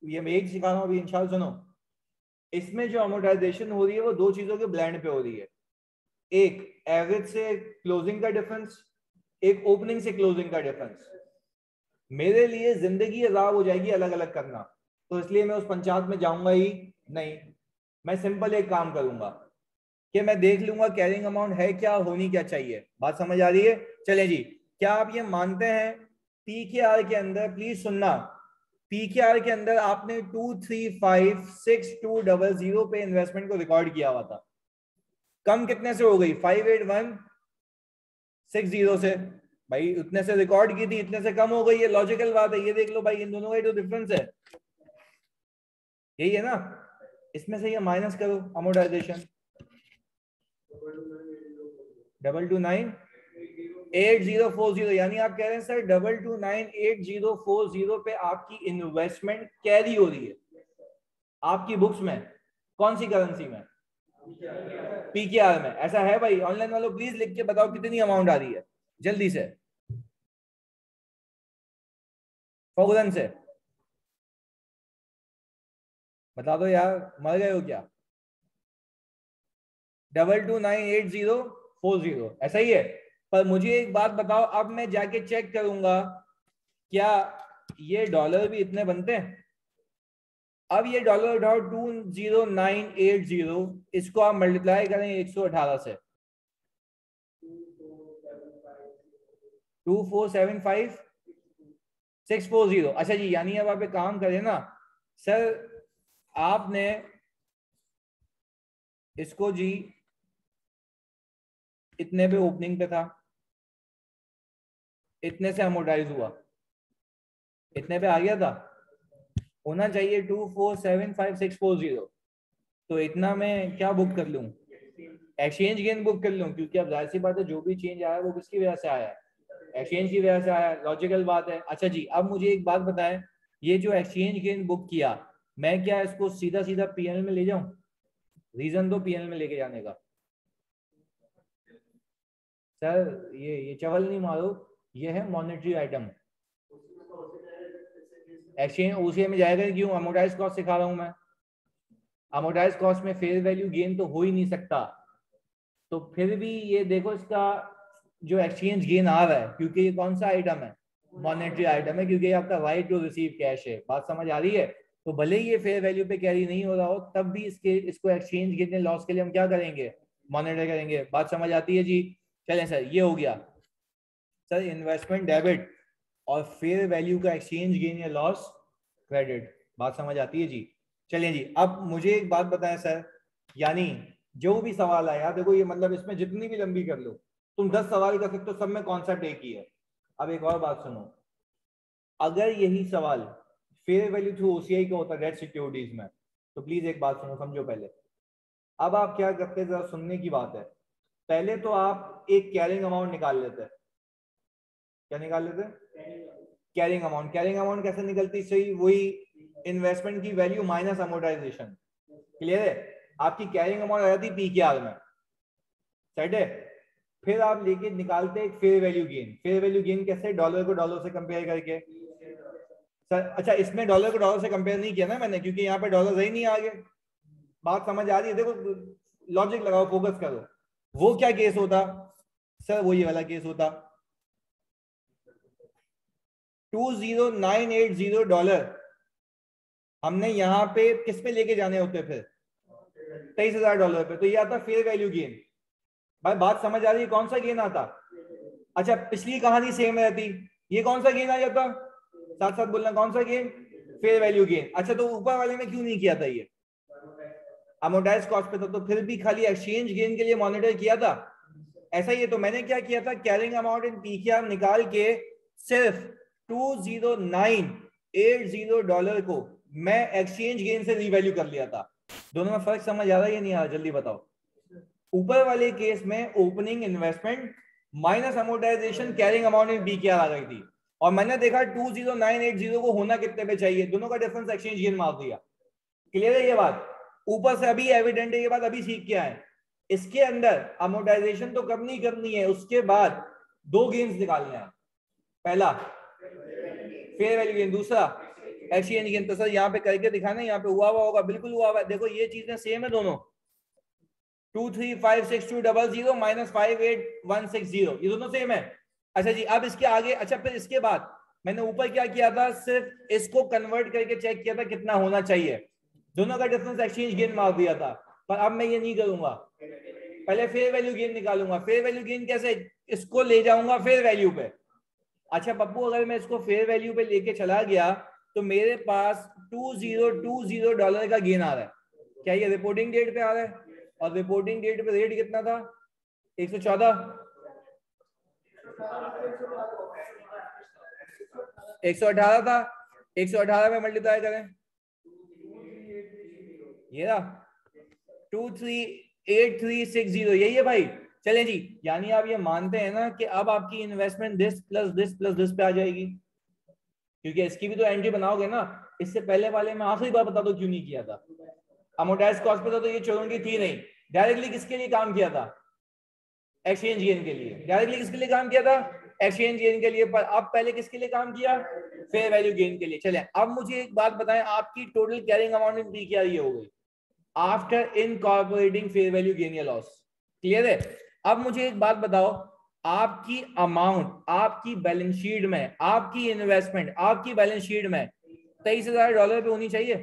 ये मैं एक सिखा रहा हूँ अभी, इंशाल्लाह सुनो। इसमें जो अमोर्टाइजेशन हो रही है वो दो चीजों के ब्लेंड पे हो रही है, एक एवरेज से क्लोजिंग का डिफरेंस, एक ओपनिंग से क्लोजिंग का डिफरेंस। मेरे लिए जिंदगी अजाब हो जाएगी अलग अलग करना, तो इसलिए मैं उस पंचायत में जाऊंगा ही नहीं। मैं सिंपल एक काम करूंगा कि मैं देख लूंगा कैरिंग अमाउंट है क्या, होनी क्या चाहिए। बात समझ आ रही है? चले जी, क्या आप ये मानते हैं पीकेआर के अंदर, प्लीज सुनना, पीकेआर के अंदर आपने 2356200 पे इन्वेस्टमेंट को रिकॉर्ड किया हुआ था, कम कितने से हो गई? 58160 से। भाई उतने से रिकॉर्ड की थी, इतने से कम हो गई है, लॉजिकल बात है। ये देख लो भाई, इन दोनों का जो डिफरेंस है यही है ना। इसमें से ये माइनस करो अमोर्टाइजेशन, 22988040, यानी आप कह रहे हैं सर 22988040 पे आपकी इन्वेस्टमेंट कैरी हो रही है आपकी बुक्स में, कौन सी करेंसी में? पीकेआर में। ऐसा है भाई? ऑनलाइन वालों प्लीज लिख के बताओ कितनी अमाउंट आ रही है जल्दी से, फौरन से बता दो यार, मर गए हो क्या? 22988040 ऐसा ही है। पर मुझे एक बात बताओ, अब मैं जाके चेक करूंगा क्या ये डॉलर भी इतने बनते हैं? अब ये डॉलर उठाओ 20980, इसको आप मल्टीप्लाई करें 118 से, 2475640। अच्छा जी, यानी अब आप एक काम करें ना सर, आपने इसको जी इतने पे ओपनिंग पे था, इतने से अमोर्टाइज हुआ, इतने पे आ गया था, होना चाहिए 2475640। तो इतना मैं क्या बुक कर लूं? एक्सचेंज गेन बुक कर लूं, क्योंकि अब जाहिर सी बात है जो भी चेंज आया है वो किसकी वजह से आया है? एक्सचेंज की वजह से आया है, लॉजिकल बात है। अच्छा जी, अब मुझे एक बात बताएं, ये जो एक्सचेंज गेन बुक किया, मैं क्या इसको सीधा सीधा पीएनएल में ले जाऊं? रीजन दो पीएनएल में लेके जाने का। सर ये चवल नहीं मारो, ये है मॉनेटरी आइटम। एक्सचेंज ओसीआई में जाएगा क्यों? अमोर्टाइज कॉस्ट सिखा रहा हूं मैं। अमोर्टाइज कॉस्ट में फेयर वैल्यू गेन तो हो ही नहीं सकता, तो फिर भी ये देखो इसका जो एक्सचेंज गेन आ रहा है, क्योंकि ये कौन सा आइटम है? मॉनेटरी आइटम है, क्योंकि आपका राइट टू रिसीव कैश है। बात समझ आ रही है? तो भले ही ये फेयर वैल्यू पे कैरी नहीं हो रहा हो, तब भी इसको एक्सचेंज गेन या लॉस के लिए हम क्या करेंगे? मॉनिटर करेंगे। बात समझ आती है जी? चलें सर, ये हो गया सर इन्वेस्टमेंट डेबिट और फेयर वैल्यू का एक्सचेंज गेन या लॉस क्रेडिट। बात समझ आती है जी? चलिए जी, अब मुझे एक बात बताएं सर, यानी जो भी सवाल आया, देखो ये मतलब इसमें जितनी भी लंबी कर लो, तुम 10 सवाल कर सकते हो, सब में कॉन्सेप्ट एक ही है। अब एक और बात सुनो, अगर यही सवाल फेयर वैल्यू थ्रू ओसीआई का होता डेट सिक्योरिटीज में, तो प्लीज एक बात सुनो, समझो पहले। अब आप क्या करते, जरा सुनने की बात है। पहले तो आप एक कैरिंग अमाउंट निकाल लेते। क्या निकाल लेते? Carrying amount. कैरिंग अमाउंट कैसे निकलती? सही वही इन्वेस्टमेंट की वैल्यू माइनस अमोर्टाइजेशन। क्लियर है? आपकी कैरिंग अमाउंट आ जाती पीकेआर में, सेट है। फिर आप लेके निकालते एक fair value gain. Fair value gain कैसे? डॉलर को डॉलर से कंपेयर करके। सर अच्छा, इसमें डॉलर को डॉलर से कंपेयर नहीं किया ना मैंने, क्योंकि यहाँ पे डॉलर ही नहीं आगे। बात समझ आ रही है? देखो लॉजिक लगाओ, फोकस करो। वो क्या केस होता सर? वो ये वाला केस होता, 20980 डॉलर हमने यहाँ पे किस पे लेके जाने होते? फिर 23,000 डॉलर पे। तो ये आता फेयर वैल्यू गेन। भाई बात समझ आ रही है? कौन सा गेन आता? अच्छा, पिछली कहानी सेम रहती, ये कौन सा गेन आ जाता? साथ साथ बोलना, कौन सा गेन? Fair value gain. अच्छा, तो ऊपर वाले में क्यों नहीं किया था ये? अमोर्टाइज कॉस्ट पे था, तो फिर भी खाली एक्सचेंज गेन के लिए मॉनिटर किया था। ऐसा ही है, तो मैंने क्या किया था, कैरिंग अमाउंट इन पीकेआर निकाल के सिर्फ 20980 डॉलर को मैं एक्सचेंज गेन से रीवैल्यू कर लिया था। दोनों में फर्क समझ आ रहा है या नहीं आ रहा? जल्दी बताओ। ऊपर वाले केस में opening investment minus amortisation carrying amount in PKR आ गई थी, और मैंने देखा 20980 को होना कितने पे चाहिए, दोनों का डिफरेंस एक्सचेंज गेन मार दिया। क्लियर है ये बात? ऊपर से अभी एविडेंट है ये बात, अभी सीख के आए। इसके अंदर अमोर्टाइजेशन तो करनी करनी है, उसके बाद दो गेन्स निकालने हैं। पहला फेयर वैल्यू गेन, दूसरा एक्सचेंज गेन। तो सर यहाँ पे करके दिखाना, यहाँ पे हुआ हुआ होगा, बिल्कुल हुआ हुआ है। देखो ये चीजें सेम है दोनों, 2356200 माइनस 58160, ये दोनों सेम है। अच्छा जी, अब इसके आगे, अच्छा फिर इसके बाद मैंने ऊपर क्या किया था, सिर्फ इसको कन्वर्ट करके चेक किया था कितना होना चाहिए, दोनों का डिफरेंस एक्सचेंज गेन मार दिया था। पर अब मैं ये नहीं करूंगा, पहले फेयर वैल्यू गेन निकालूंगा। फेयर वैल्यू गेन कैसे? इसको ले जाऊंगा फेयर वैल्यू पे। अच्छा पप्पू, अगर मैं इसको फेयर वैल्यू पे लेके चला गया तो मेरे पास 2020 डॉलर का गेन आ रहा है। क्या ये रिपोर्टिंग डेट पे आ रहा है? और रिपोर्टिंग डेट पे रेट कितना था? 114, 118 था। 118 में मल्टीप्लाई करें, ये ना 238,360, यही है भाई। चलें जी, यानी आप ये मानते हैं ना कि अब आपकी investment this plus this plus this पे आ जाएगी, क्योंकि इसकी भी तो एंट्री बनाओगे ना। इससे पहले वाले में आखिरी बार बता दो क्यों नहीं किया था। अमोर्टाइज कॉस्ट पे तो ये चुनौती थी नहीं। डायरेक्टली किसके लिए काम किया था? एक्सचेंज गेन के लिए। डायरेक्टली किसके लिए काम किया था? एक्सचेंज गेन के लिए। पर अब पहले किसके लिए काम किया? फेयर वैल्यू गेन के लिए। चले अब मुझे एक बात बताएं, आपकी टोटल कैरिंग अमाउंट में क्या ये हो गई after incorporating fair value gain या लॉस? क्लियर है? अब मुझे एक बात बताओ, आपकी अमाउंट आपकी बैलेंस शीट में, आपकी इन्वेस्टमेंट आपकी बैलेंस शीट में $23,000 पे होनी चाहिए,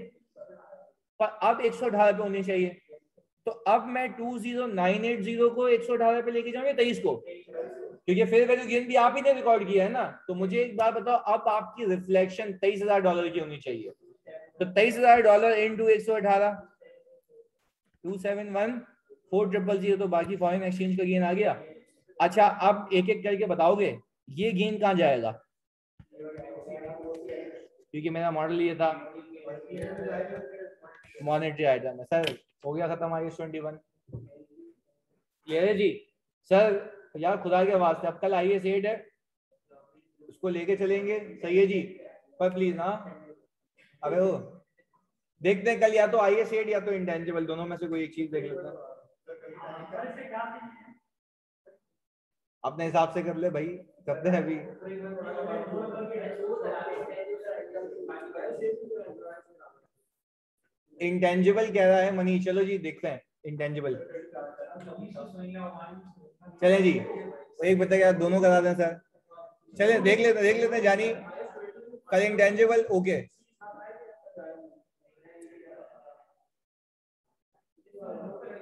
पर अब 118 पे होनी चाहिए। तो अब मैं 20980 को 118 पे लेके जाऊंगा 23 को, क्योंकि फेयर वैल्यू गेन भी आप ही ने रिकॉर्ड किया है ना। तो मुझे एक बात बताओ, अब आपकी रिफ्लेक्शन $23,000 की होनी चाहिए। तो $23,000 इंटू 118, 271,400, तो बाकी फॉरेन एक्सचेंज का गेन आ गया। अच्छा अब एक एक करके बताओगे ये गेन कहाँ जाएगा, क्योंकि मेरा मॉडल ये था मॉनेटरी आइटम है। सर हो गया खत्म IAS 21। क्लियर है जी? सर यार खुदा के वास्ते अब कल IAS 8 है, उसको लेके चलेंगे, सही है जी? पर प्लीज ना, अबे वो देखते हैं कल या तो IAS 8 या तो इंटेंजिबल, दोनों में से कोई एक चीज देख लेते हैं। अपने हिसाब से कर ले भाई, करते हैं अभी। इंटेंजिबल कह रहा है मनी, चलो जी देखते हैं इंटेंजिबल। चलें जी, एक बता क्या दोनों करा दें सर? चलें देख लेते हैं जानी, कल इंटेंजिबल ओके।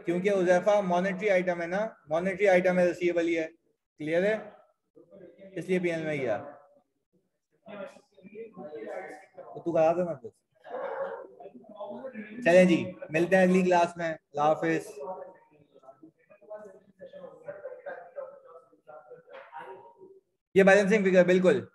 क्योंकि उज़ैफा मॉनेटरी आइटम है ना, मॉनेटरी आइटम है, रिसीवेबल ही है। क्लियर है? इसलिए PL में ही है। तो तू करा देना कुछ। चलें जी, मिलते हैं अगली क्लास में। अल्लाह हाफिज। ये बैलेंसिंग फिगर बिल्कुल